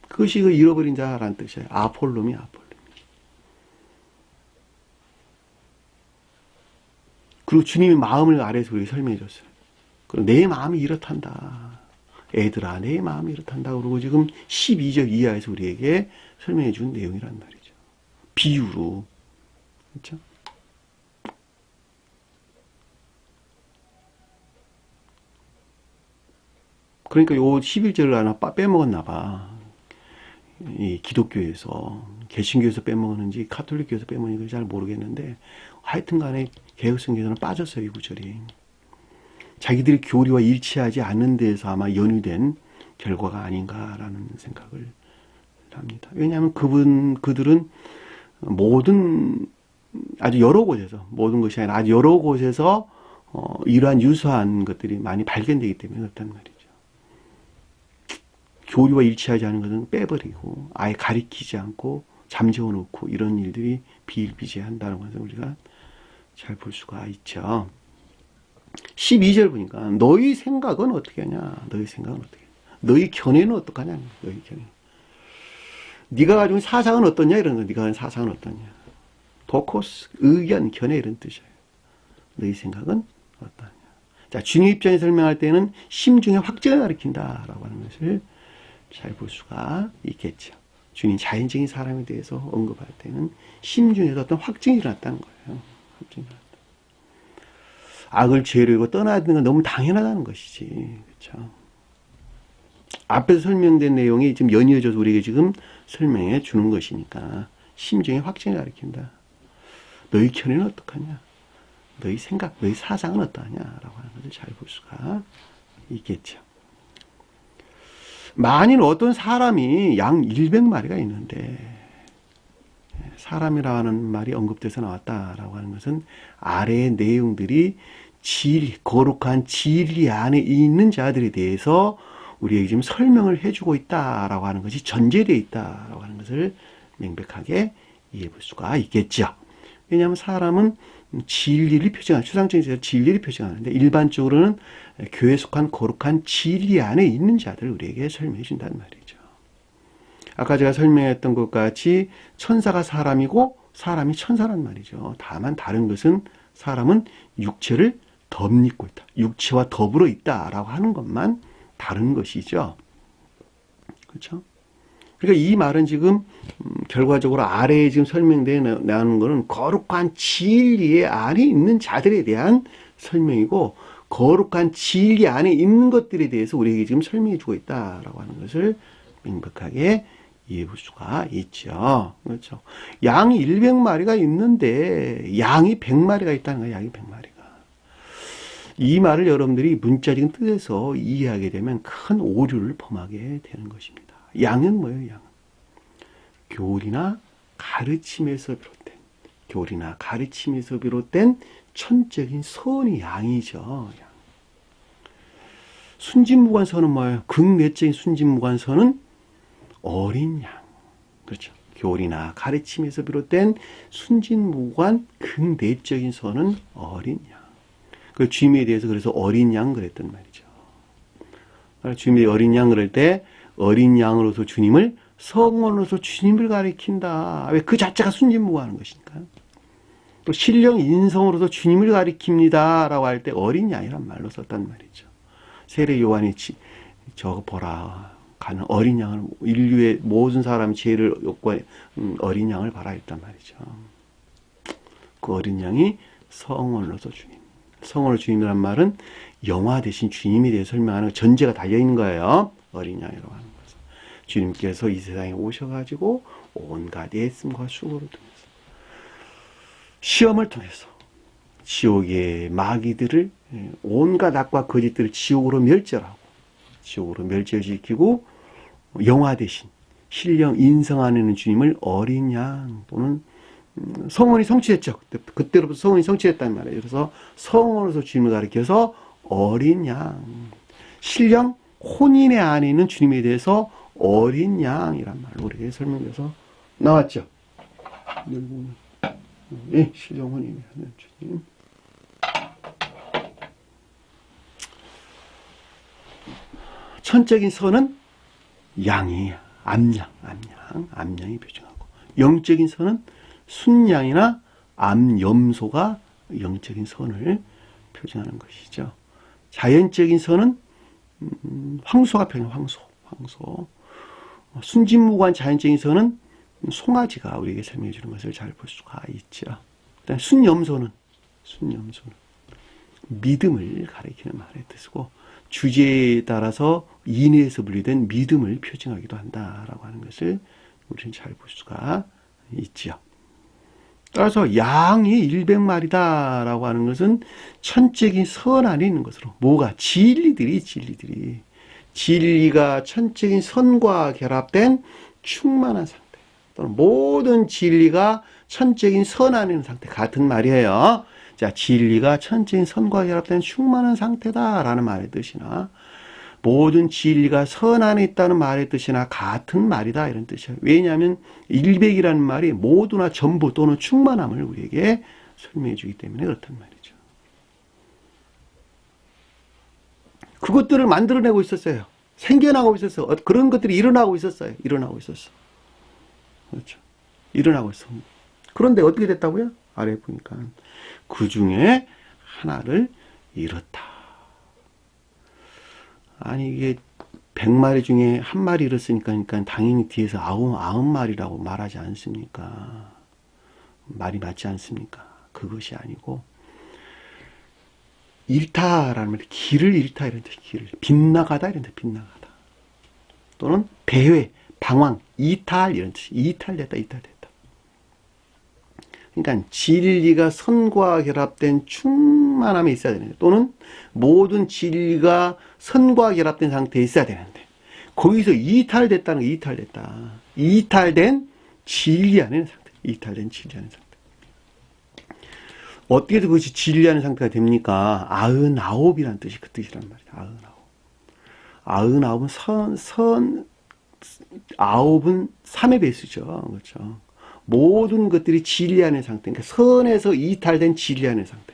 그것이 그 잃어버린 자라는 뜻이에요. 아폴로미. 그리고 주님이 마음을 아래에서 우리에게 설명해 줬어요. 그리고 내 마음이 이렇단다. 애들아, 내 마음이 이렇단다. 그러고 지금 12절 이하에서 우리에게 설명해 준 내용이란 말이죠. 비유로. 그렇죠? 그러니까 요 11절을 하나 빼먹었나 봐. 이 기독교에서, 개신교에서 빼먹었는지 카톨릭교에서 빼먹는지 잘 모르겠는데 하여튼 간에 개혁성경에서는 빠졌어요, 이 구절이. 자기들이 교리와 일치하지 않는 데에서 아마 연유된 결과가 아닌가라는 생각을 합니다. 왜냐하면 그들은 모든, 아주 여러 곳에서, 모든 것이 아니라 아주 여러 곳에서 이러한 유사한 것들이 많이 발견되기 때문에 그렇단 말이죠. 교리와 일치하지 않은 것은 빼버리고 아예 가리키지 않고 잠재워 놓고 이런 일들이 비일비재한다는 것을 우리가 잘 볼 수가 있죠. 12절 보니까 너희 생각은 어떻게 하냐? 너희 생각은 어떻게 하냐? 너희 견해는 어떡하냐? 너희 견해. 네가 가지고 있는 사상은 어떠냐? 이런 거. 네가 가진 사상은 어떠냐? 도코스, 의견, 견해 이런 뜻이에요. 너희 생각은 어떠냐? 자, 주님 입장에 설명할 때는 심중의 확증을 가리킨다라고 하는 것을 잘 볼 수가 있겠죠. 주님 자연적인 사람에 대해서 언급할 때는 심중에서 어떤 확증이 일어났다는 거예요. 확증이 일어났다. 악을 죄로 이고 떠나야 되는 건 너무 당연하다는 것이지. 그렇죠? 앞에서 설명된 내용이 지금 연이어져서 우리에게 지금 설명해 주는 것이니까 심중의 확증을 가리킨다. 너희 견해는 어떡하냐? 너희 생각, 너희 사상은 어떠하냐라고 하는 것을 잘 볼 수가 있겠죠. 만일 어떤 사람이 양 100마리가 있는데 사람이라는 말이 언급돼서 나왔다라고 하는 것은 아래의 내용들이 거룩한 진리 안에 있는 자들에 대해서 우리에게 지금 설명을 해주고 있다라고 하는 것이 전제되어 있다라고 하는 것을 명백하게 이해해 볼 수가 있겠죠. 왜냐하면 사람은 진리를 표정하는, 추상적인 진리를 표정하는데 일반적으로는 교회에 속한 거룩한 진리 안에 있는 자들을 우리에게 설명해 준다는 말이죠. 아까 제가 설명했던 것 같이 천사가 사람이고 사람이 천사란 말이죠. 다만 다른 것은 사람은 육체를 덧입고 있다. 육체와 더불어 있다라고 하는 것만 다른 것이죠. 그렇죠? 그러니까 이 말은 지금 결과적으로 아래에 지금 설명되어 나오는 것은 거룩한 진리의 안에 있는 자들에 대한 설명이고 거룩한 진리 안에 있는 것들에 대해서 우리에게 지금 설명해 주고 있다라고 하는 것을 명백하게 이해해 볼 수가 있죠. 그렇죠. 양이 100마리가 있는데 양이 100마리가 있다는 거예요. 양이 100마리가. 이 말을 여러분들이 문자적인 뜻에서 이해하게 되면 큰 오류를 범하게 되는 것입니다. 양은 뭐예요? 양은 교리나 가르침에서 비롯된 천적인 선이 양이죠. 양. 순진무관선은 뭐예요? 극내적인 순진무관선은 어린 양. 그렇죠. 교리나 가르침에서 비롯된 순진무관 극내적인 선은 어린 양. 그 주님에 대해서 그래서 어린 양 그랬단 말이죠. 주님이 어린 양 그럴 때 어린 양으로서 주님을 성원으로서 주님을 가리킨다. 왜? 그 자체가 순진무구하는 것이니까. 또 신령 인성으로서 주님을 가리킵니다. 라고 할 때 어린 양이란 말로 썼단 말이죠. 세례 요한이 저거 보라. 가는 어린 양을 인류의 모든 사람 죄를 욕과 어린 양을 봐라 했단 말이죠. 그 어린 양이 성원으로서 주님. 성원을 주님이란 말은 영화 대신 주님에 대해 설명하는 전제가 달려있는 거예요. 어린 양이라고 하는 것은. 주님께서 이 세상에 오셔가지고 온갖 애씀과 수고를 통해서 시험을 통해서 지옥의 마귀들을 온갖 악과 거짓들을 지옥으로 멸절시키고 영화 대신 신령 인성 안에 있는 주님을 어린 양 또는 성원이 성취했죠. 그때로부터 성원이 성취했단 말이에요. 그래서 성원으로서 주님을 가리켜서 어린 양, 신령 혼인의 안에 있는 주님에 대해서 어린 양이란 말로 우리에게 설명돼서 나왔죠. 예, 신령 혼인의 주님. 천적인 선은 양이 암양이 표정하고 영적인 선은 순양이나 암염소가 영적인 선을 표현하는 것이죠. 자연적인 선은 황소가 표현해요. 황소. 순진무구한 자연적인 선은 송아지가 우리에게 설명해 주는 것을 잘 볼 수가 있죠. 그다음 순염소는 믿음을 가리키는 말의 뜻이고 주제에 따라서 인해에서 분리된 믿음을 표징하기도 한다라고 하는 것을 우리는 잘 볼 수가 있지요. 따라서 양이 100마리다라고 하는 것은 천적인 선 안에 있는 것으로 뭐가 진리들이 진리가 천적인 선과 결합된 충만한 상태 또는 모든 진리가 천적인 선 안에 있는 상태 같은 말이에요. 자, 진리가 천적인 선과 결합된 충만한 상태다라는 말의 뜻이나 모든 진리가 선 안에 있다는 말의 뜻이나 같은 말이다 이런 뜻이에요. 왜냐하면 100이라는 말이 모두나 전부 또는 충만함을 우리에게 설명해 주기 때문에 그렇단 말이죠. 그것들을 만들어내고 있었어요. 생겨나고 있었어요. 그런 것들이 일어나고 있었어요. 일어나고 있었어. 그렇죠. 일어나고 있어. 그런데 어떻게 됐다고요? 아래 보니까 그 중에 하나를 잃었다. 아니 이게 100마리 중에 한 마리 잃었으니까 그러니까 당연히 뒤에서 90마리라고 말하지 않습니까? 말이 맞지 않습니까? 그것이 아니고 잃다라는 말이 길을 잃다 이런 뜻, 길을 빗나가다 이런 뜻, 빗나가다 또는 배회, 방황, 이탈 이런 뜻, 이탈됐다. 그러니까 진리가 선과 결합된 충만함에 있어야 되는데 또는 모든 진리가 선과 결합된 상태에 있어야 되는데 거기서 이탈됐다는 거 이탈된 진리 안에 상태. 이탈된 진리 안에 상태. 어떻게 해서 그것이 진리하는 상태가 됩니까? 99이라는 뜻이 그 뜻이란 말이죠. 99은 아홉은 3의 배수죠. 그렇죠. 모든 것들이 진리하는 상태. 그러니까 선에서 이탈된 진리하는 상태.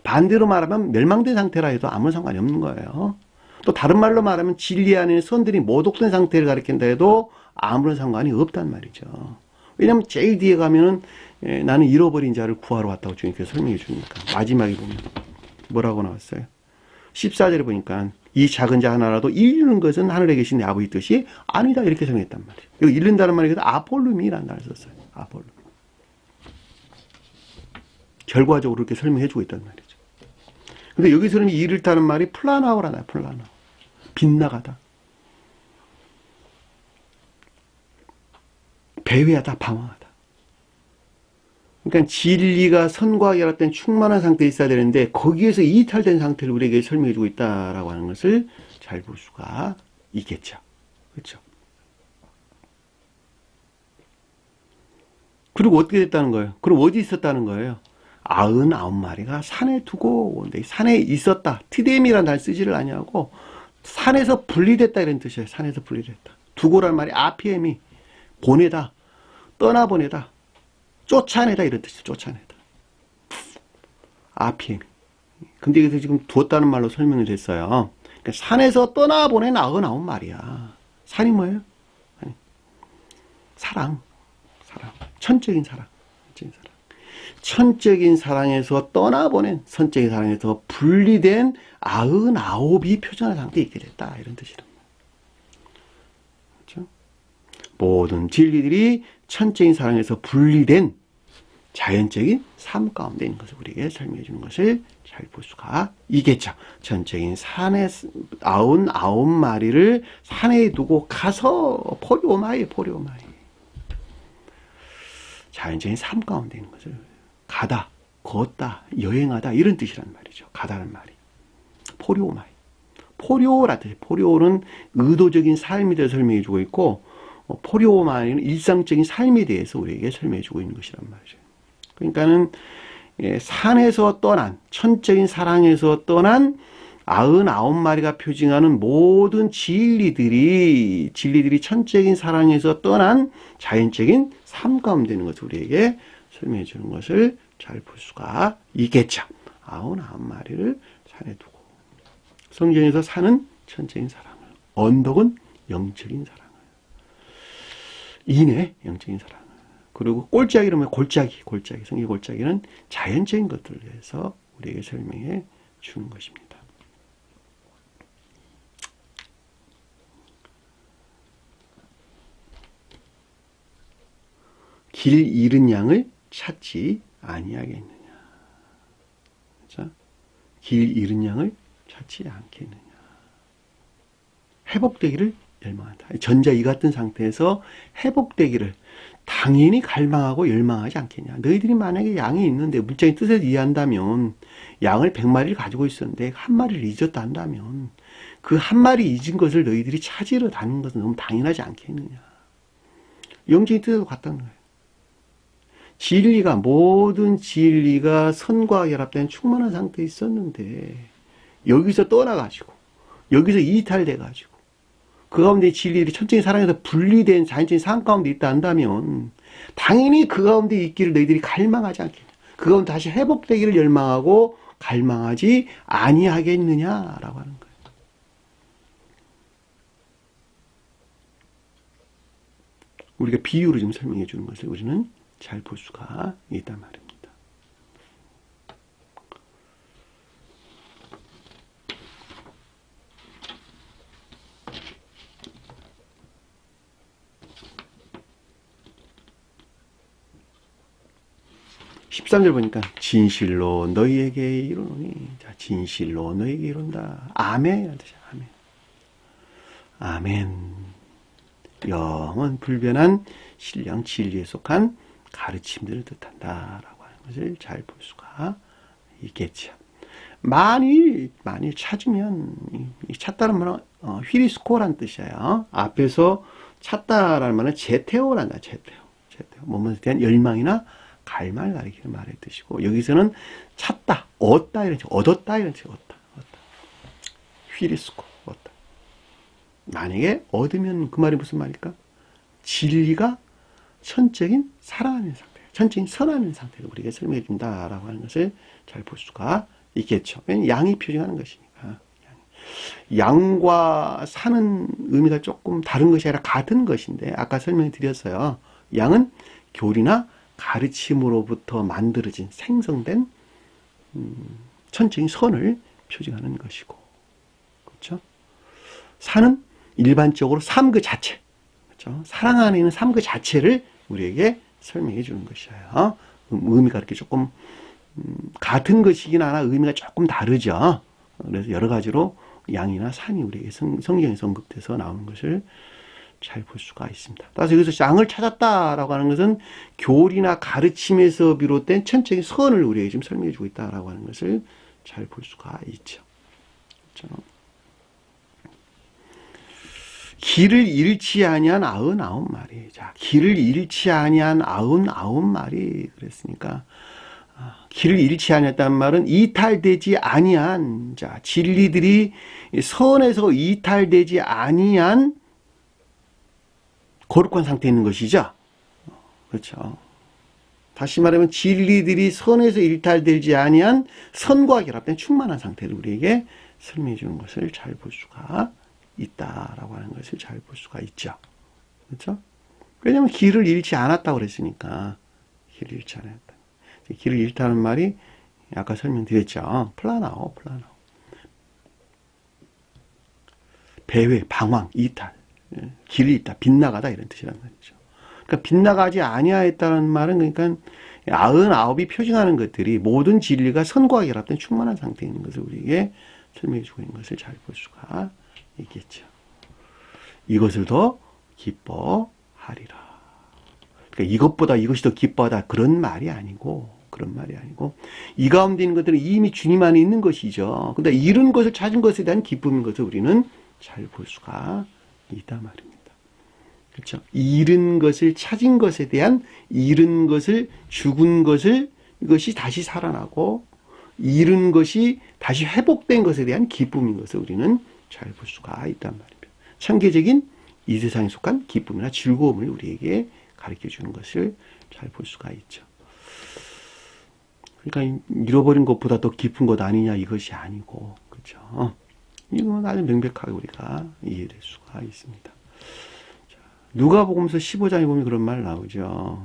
반대로 말하면 멸망된 상태라 해도 아무 상관이 없는 거예요. 또 다른 말로 말하면 진리 안에 선들이 모독된 상태를 가리킨다 해도 아무런 상관이 없단 말이죠. 왜냐하면 제일 뒤에 가면은 나는 잃어버린 자를 구하러 왔다고 주님께서 설명해 주니까 마지막에 보면 뭐라고 나왔어요? 14절에 보니까 이 작은 자 하나라도 잃는 것은 하늘에 계신 내 아버지 뜻이 아니다 이렇게 설명했단 말이에요. 여기 잃는다는 말이 아폴룸이라는 말을 썼어요. 아폴룸. 결과적으로 이렇게 설명해 주고 있단 말이죠. 근데 여기서는 잃다는 말이 플라나오라나요. 플라나오. 빗나가다. 배회하다, 방황하다. 그러니까 진리가 선과 결합된 충만한 상태에 있어야 되는데 거기에서 이탈된 상태를 우리에게 설명해 주고 있다라고 하는 것을 잘 볼 수가 있겠죠. 그렇죠? 그리고 어떻게 됐다는 거예요? 그럼 어디 있었다는 거예요? 99마리가 산에 두고 온데 산에 있었다. 티뎀이라는 말 쓰지를 아니하고 산에서 분리됐다 이런 뜻이에요. 산에서 분리됐다. 두고란 말이 아피엠이 보내다, 떠나보내다, 쫓아내다 이런 뜻이죠. 쫓아내다. 아피엠. 근데 여기서 지금 두었다는 말로 설명이 됐어요. 그러니까 산에서 떠나보낸 99마리야. 산이 뭐예요? 사랑. 천적인 사랑. 천적인 사랑에서 떠나보낸 선적인 사랑에서 분리된 99이 표준화 상태에 있게 됐다. 이런 뜻이란 말이에요. 그렇죠? 모든 진리들이 천적인 사랑에서 분리된 자연적인 삶 가운데 있는 것을 우리에게 설명해 주는 것을 잘 볼 수가 있겠죠. 전적인 산에 99마리를 산에 두고 가서 포리오마이 자연적인 삶 가운데 있는 것을 가다, 걷다, 여행하다 이런 뜻이란 말이죠. 가다는 말이 포리오마이. 포리오라는 뜻이에요. 포리오는 의도적인 삶에 대해서 설명해 주고 있고 포리오마이는 일상적인 삶에 대해서 우리에게 설명해 주고 있는 것이란 말이죠. 그러니까는 산에서 떠난 천적인 사랑에서 떠난 99마리가 표징하는 모든 진리들이 천적인 사랑에서 떠난 자연적인 삶 가운데 있는 것을 우리에게 설명해 주는 것을 잘 볼 수가 있겠죠. 99마리를 산에 두고 성경에서 산은 천적인 사랑을, 언덕은 영적인 사랑을, 인해 영적인 사랑을, 그리고 골짜기 이러면 골짜기 성경 골짜기는 자연적인 것들을 위해서 우리에게 설명해 주는 것입니다. 길 잃은 양을 찾지 아니하겠느냐. 그렇죠? 길 잃은 양을 찾지 않겠느냐. 회복되기를 열망한다. 전자 이 같은 상태에서 회복되기를 당연히 갈망하고 열망하지 않겠냐. 너희들이 만약에 양이 있는데 문자의 뜻을 이해한다면 양을 100마리를 가지고 있었는데 한 마리를 잊었다 한다면 그 한 마리 잊은 것을 너희들이 찾으러 다니는 것은 너무 당연하지 않겠느냐. 영적인 뜻하고 같다는 거예요. 진리가, 모든 진리가 선과 결합된 충만한 상태에 있었는데 여기서 떠나가지고 여기서 이탈돼가지고 그 가운데 진리들이 천천히 사랑해서 분리된 자연적인 상황 가운데 있다 한다면 당연히 그 가운데 있기를 너희들이 갈망하지 않겠냐. 그 가운데 다시 회복되기를 열망하고 갈망하지 아니하겠느냐라고 하는 거예요. 우리가 비유로 좀 설명해 주는 것을 우리는 잘 볼 수가 있단 말입니다. 13절 보니까 진실로 너희에게 이르노니, 자, 진실로 너희에게 이른다. 아멘. 아멘. 아멘. 영은 불변한 신령 진리에 속한 가르침들을 뜻한다 라고 하는 것을 잘 볼 수가 있겠죠. 만일 찾으면, 찾다는 말은 휘리스코라는 뜻이에요. 앞에서 찾다라는 말은 제테오란다. 제테오. 몸에 대한 열망이나 갈망을 가리키는 말의 뜻이고, 여기서는 찾다, 얻다 이런 뜻, 얻었다 이런 뜻, 얻다. 휘리스코, 얻다. 만약에 얻으면 그 말이 무슨 말일까? 진리가 천적인 살아가는 상태, 천적인 선하는 상태를 우리에게 설명해 준다라고 하는 것을 잘 볼 수가 있겠죠. 왜냐하면 양이 표징하는 것이니까. 양과 사는 의미가 조금 다른 것이 아니라 같은 것인데, 아까 설명해 드렸어요. 양은 교리나 가르침으로부터 만들어진 생성된 천적인 선을 표징하는 것이고, 그렇죠? 산은 일반적으로 삶 그 자체, 그렇죠? 사랑 안에 있는 삶 그 자체를 우리에게 설명해 주는 것이에요. 의미가 이렇게 조금 같은 것이긴 하나 의미가 조금 다르죠. 그래서 여러 가지로 양이나 산이 우리에게 성경에서 언급돼서 나오는 것을 잘 볼 수가 있습니다. 따라서 여기서 양을 찾았다라고 하는 것은 교리나 가르침에서 비롯된 천적인 선을 우리에게 지금 설명해 주고 있다라고 하는 것을 잘 볼 수가 있죠. 그렇죠? 길을 잃지 아니한 99마리. 자, 길을 잃지 아니한 99마리 그랬으니까, 길을 잃지 아니했다는 말은 이탈되지 아니한, 자, 진리들이 선에서 이탈되지 아니한 거룩한 상태에 있는 것이죠. 그렇죠. 다시 말하면 진리들이 선에서 이탈되지 아니한 선과 결합된 충만한 상태를 우리에게 설명해 주는 것을 잘 볼 수가 있다라고 하는 것을 잘 볼 수가 있죠. 그렇죠? 왜냐하면 길을 잃지 않았다고 그랬으니까. 길을 잃지 않았다. 길을 잃다는 말이 아까 설명드렸죠. 플라나오. 배회, 방황, 이탈. 길을 잃다, 빗나가다 이런 뜻이란 말이죠. 그러니까 빗나가지 아니하였다는 말은, 그러니까 99이 표징하는 것들이 모든 진리가 선과 결합된 충만한 상태에 있는 것을 우리에게 설명해 주고 있는 것을 잘 볼 수가 있겠죠. 이것을 더 기뻐하리라. 그러니까 이것보다 이것이 더 기뻐하다 그런 말이 아니고, 이 가운데 있는 것들은 이미 주님 안에 있는 것이죠. 근데 잃은 것을 찾은 것에 대한 기쁨인 것을 우리는 잘 볼 수가 있단 말입니다. 그렇죠? 잃은 것을 찾은 것에 대한, 잃은 것을, 죽은 것을, 이것이 다시 살아나고 잃은 것이 다시 회복된 것에 대한 기쁨인 것을 우리는 잘 볼 수가 있단 말입니다. 천계적인 이 세상에 속한 기쁨이나 즐거움을 우리에게 가르쳐 주는 것을 잘 볼 수가 있죠. 그러니까 잃어버린 것보다 더 깊은 것 아니냐 이것이 아니고, 그렇죠? 이건 아주 명백하게 우리가 이해될 수가 있습니다. 자, 누가복음서 15장에 보면 그런 말 나오죠.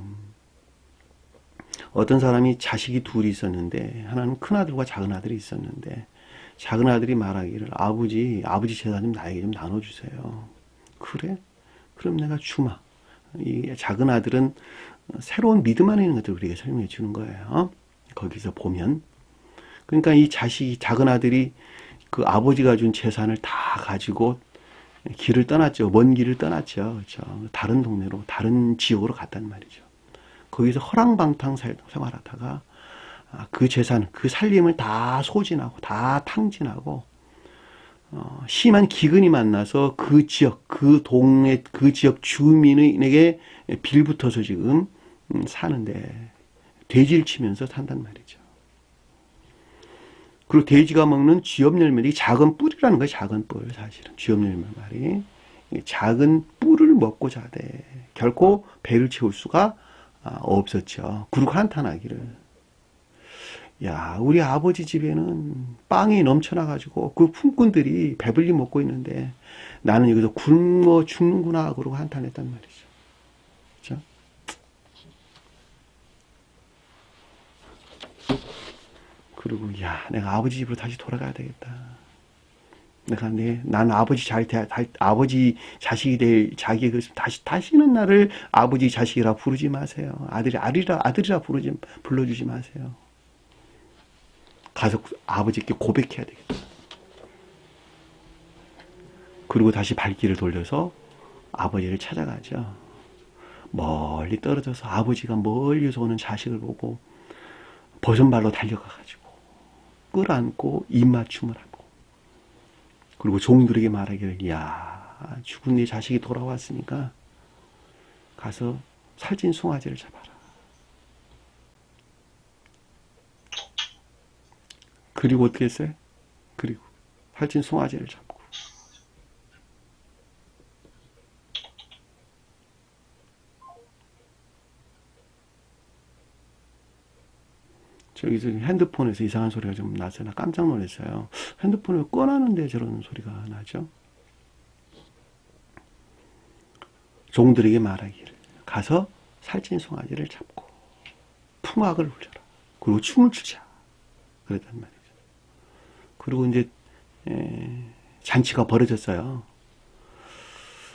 어떤 사람이 자식이 둘이 있었는데, 하나는 큰 아들과 작은 아들이 있었는데, 작은 아들이 말하기를, 아버지 재산 좀 나에게 좀 나눠주세요. 그래? 그럼 내가 주마. 이 작은 아들은 새로운 믿음 안에 있는 것들을 우리에게 설명해 주는 거예요. 거기서 보면. 그러니까 이 작은 아들이 그 아버지가 준 재산을 다 가지고 길을 떠났죠. 먼 길을 떠났죠. 그렇죠. 다른 동네로, 다른 지역으로 갔단 말이죠. 거기서 허랑방탕 생활하다가 그 재산, 그 살림을 다 소진하고 다 탕진하고 심한 기근이 만나서 그 지역, 그 동네, 그 지역 주민에게 빌붙어서 지금 사는데 돼지를 치면서 산단 말이죠. 그리고 돼지가 먹는 쥐염열매들이 작은 뿔이라는 거예요. 작은 뿔. 사실은 쥐염열매 말이 작은 뿔을 먹고 자대. 결코 배를 채울 수가 없었죠. 그리고 한탄하기를. 야, 우리 아버지 집에는 빵이 넘쳐나가지고 그 품꾼들이 배불리 먹고 있는데 나는 여기서 굶어 죽는구나. 그러고 한탄했단 말이죠. 그렇죠? 그리고 야, 내가 아버지 집으로 다시 돌아가야 되겠다. 난 아버지 자식이 될 자기가 다시는 나를 아버지 자식이라 부르지 마세요. 아들이라 불러주지 마세요. 가서 아버지께 고백해야 되겠다. 그리고 다시 발길을 돌려서 아버지를 찾아가죠. 멀리 떨어져서 아버지가 멀리서 오는 자식을 보고 버선발로 달려가가지고 끌어안고 입맞춤을 하고 그리고 종들에게 말하기를 야 죽은 네 자식이 돌아왔으니까 가서 살찐 송아지를 잡아라. 그리고 어떻게 했어요? 그리고 살찐 송아지를 잡고 저기 핸드폰에서 이상한 소리가 좀 나서 나 깜짝 놀랐어요. 핸드폰을 꺼놨는데 저런 소리가 나죠. 종들에게 말하기를 가서 살찐 송아지를 잡고 풍악을 울려라. 그리고 춤을 추자. 그랬단 말이죠. 그리고 이제 잔치가 벌어졌어요.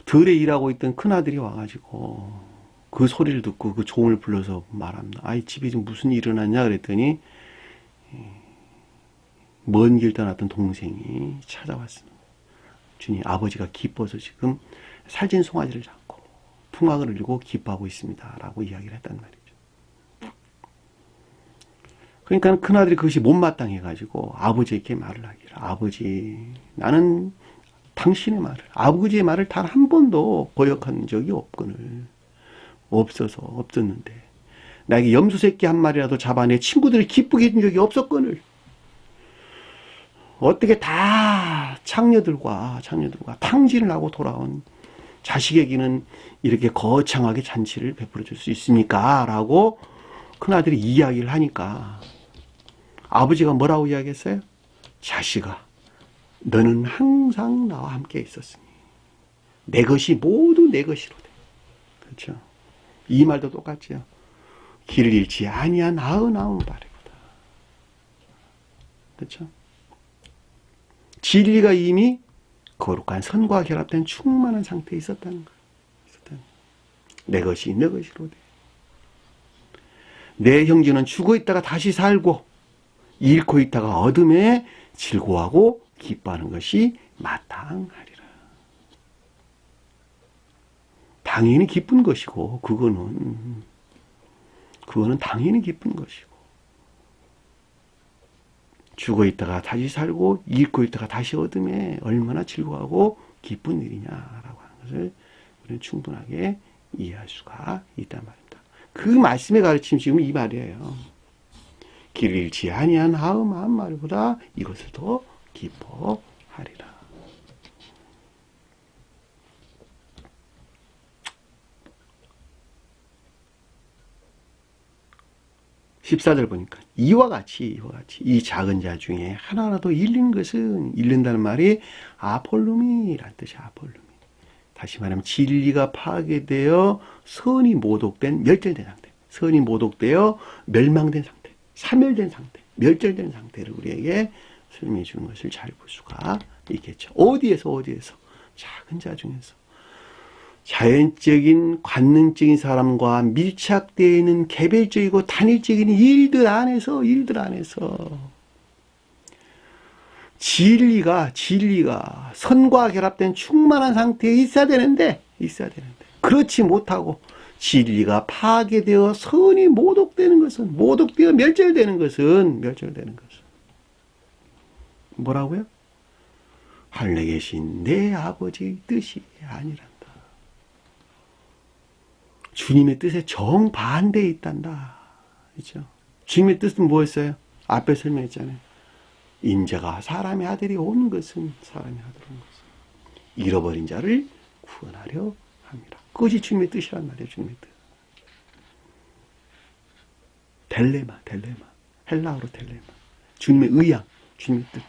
들에 일하고 있던 큰아들이 와가지고 그 소리를 듣고 그 종을 불러서 말합니다. 아이 집에 지금 무슨 일이 일어났냐 그랬더니 먼 길 떠났던 동생이 찾아왔습니다. 주님 아버지가 기뻐서 지금 살찐 송아지를 잡고 풍악을 울리고 기뻐하고 있습니다. 라고 이야기를 했단 말이죠. 그러니까 큰아들이 그것이 못마땅해가지고 아버지에게 말을 하기를 아버지 나는 당신의 말을 아버지의 말을 단 한 번도 거역한 적이 없었는데 나에게 염소 새끼 한 마리라도 잡아 내 친구들을 기쁘게 해준 적이 없었거늘 어떻게 다 창녀들과 탕진을 하고 돌아온 자식에게는 이렇게 거창하게 잔치를 베풀어 줄 수 있습니까? 라고 큰아들이 이야기를 하니까 아버지가 뭐라고 이야기했어요? 자식아 너는 항상 나와 함께 있었으니 내 것이 모두 내 것이로 돼. 그렇죠? 이 말도 똑같지요. 길을 잃지 아니한 아흔아흔 바래보다. 그렇죠? 진리가 이미 거룩한 선과 결합된 충만한 상태에 있었다는 거예요. 내 것이 내 것이로 돼. 내 형제는 죽어 있다가 다시 살고 잃고 있다가 얻음에 즐거워하고 기뻐하는 것이 마땅하리라. 당연히 기쁜 것이고 그거는 당연히 기쁜 것이고 죽어 있다가 다시 살고 잃고 있다가 다시 얻음에 얼마나 즐거워하고 기쁜 일이냐라고 하는 것을 우리는 충분하게 이해할 수가 있단 말입니다. 그 말씀의 가르침 지금 이 말이에요. 길을 잃지 아니한 아흔 마리보다 이것을 더 기뻐하리라. 14절 보니까 이와 같이 이 작은 자 중에 하나라도 잃는 것은 잃는다는 말이 아폴룸이란 뜻이야. 아폴룸이. 다시 말하면 진리가 파괴되어 선이 모독된 멸절된 상태. 선이 모독되어 멸망된 상태. 사멸된 상태. 멸절된 상태를 우리에게 설명해 주는 것을 잘 볼 수가 있겠죠. 어디에서 작은 자 중에서 자연적인 관능적인 사람과 밀착되어 있는 개별적이고 단일적인 일들 안에서 진리가 선과 결합된 충만한 상태에 있어야 되는데 그렇지 못하고 진리가 파괴되어 선이 모독되어 멸절되는 것은 뭐라고요? 하늘에 계신 내 아버지의 뜻이 아니란다. 주님의 뜻에 정반대에 있단다. 그렇죠? 주님의 뜻은 뭐였어요? 앞에 설명했잖아요. 인자가 사람의 아들이 온 것은 잃어버린 자를 구원하려 함이라. 그것이 주님의 뜻이란 말이에요. 주님의 뜻. 델레마. 헬라어로 델레마. 주님의 의향, 주님의 뜻.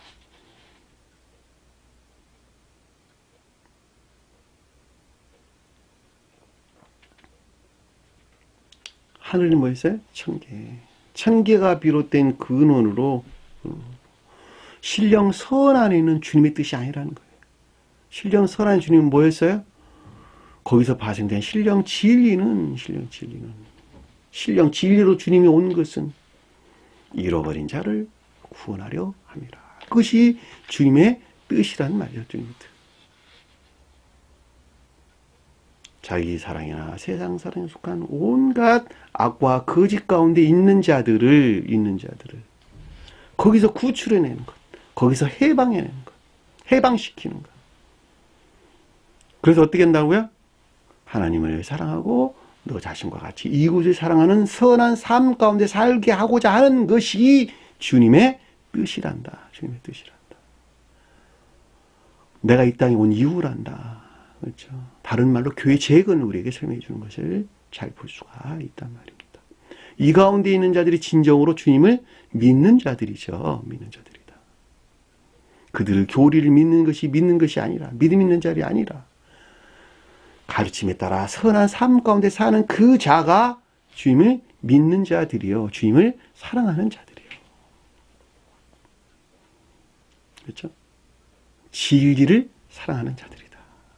하늘이 뭐였어요? 천계가 비롯된 근원으로 신령선 안에 있는 주님의 뜻이 아니라는 거예요. 신령선 안에 주님은 뭐였어요? 거기서 발생된 신령 진리로 주님이 온 것은 잃어버린 자를 구원하려 함이라. 그것이 주님의 뜻이란 말이죠. 주님의 뜻. 자기 사랑이나 세상 사랑에 속한 온갖 악과 거짓 가운데 있는 자들을 거기서 구출해내는 것, 거기서 해방해내는 것, 해방시키는 것. 그래서 어떻게 한다고요? 하나님을 사랑하고 너 자신과 같이 이웃을 사랑하는 선한 삶 가운데 살게 하고자 하는 것이 주님의 뜻이란다. 주님의 뜻이란다. 내가 이 땅에 온 이유란다. 그렇죠. 다른 말로 교회 재건을 우리에게 설명해 주는 것을 잘 볼 수가 있단 말입니다. 이 가운데 있는 자들이 진정으로 주님을 믿는 자들이죠. 믿는 자들이다. 그들을 교리를 믿는 것이 아니라, 믿음 있는 자들이 아니라, 가르침에 따라 선한 삶 가운데 사는 그 자가 주님을 믿는 자들이요. 주님을 사랑하는 자들이요. 그렇죠? 진리를 사랑하는 자들이다.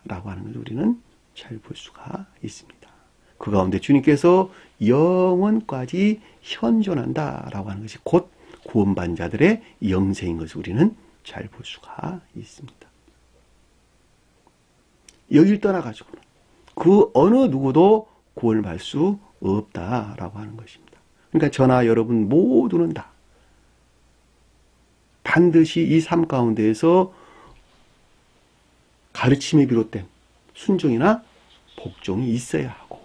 라고 하는 것을 우리는 잘 볼 수가 있습니다. 그 가운데 주님께서 영원까지 현존한다라고 하는 것이 곧 구원받은 자들의 영생인 것을 우리는 잘 볼 수가 있습니다. 여길 떠나가지고는 그 어느 누구도 구원을 받을 수 없다라고 하는 것입니다. 그러니까 저나 여러분 모두는 다 반드시 이 삶 가운데에서 가르침에 비롯된 순종이나 복종이 있어야 하고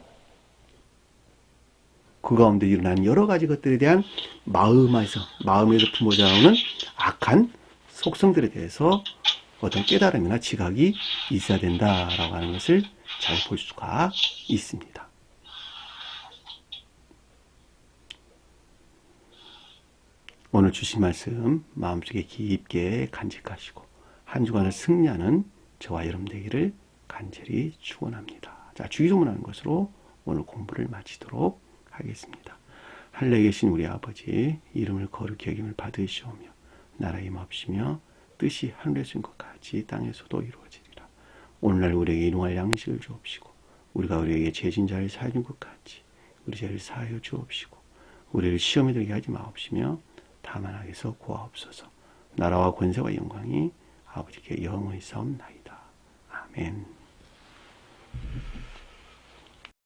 그 가운데 일어나는 여러 가지 것들에 대한 마음에서 품어져 나오는 악한 속성들에 대해서 어떤 깨달음이나 지각이 있어야 된다라고 하는 것을 잘 볼 수가 있습니다. 오늘 주신 말씀 마음속에 깊게 간직하시고 한 주간을 승리하는 저와 여러분 되기를 간절히 축원합니다. 자, 주기도문하는 것으로 오늘 공부를 마치도록 하겠습니다. 하늘에 계신 우리 아버지, 이름을 거룩히 여김을 받으시오며 나라의 임하옵시며 뜻이 하늘에서 것 같이 땅에서도 이루어지리라. 오늘날 우리에게 일용할 양식을 주옵시고 우리가 우리에게 죄진 자를 사하여 준 것 같이 우리 죄를 사하여 주옵시고 우리를 시험에 들게 하지 마옵시며 다만 악에서 구하옵소서. 나라와 권세와 영광이 아버지께 영원히 싸움나이다. 아멘.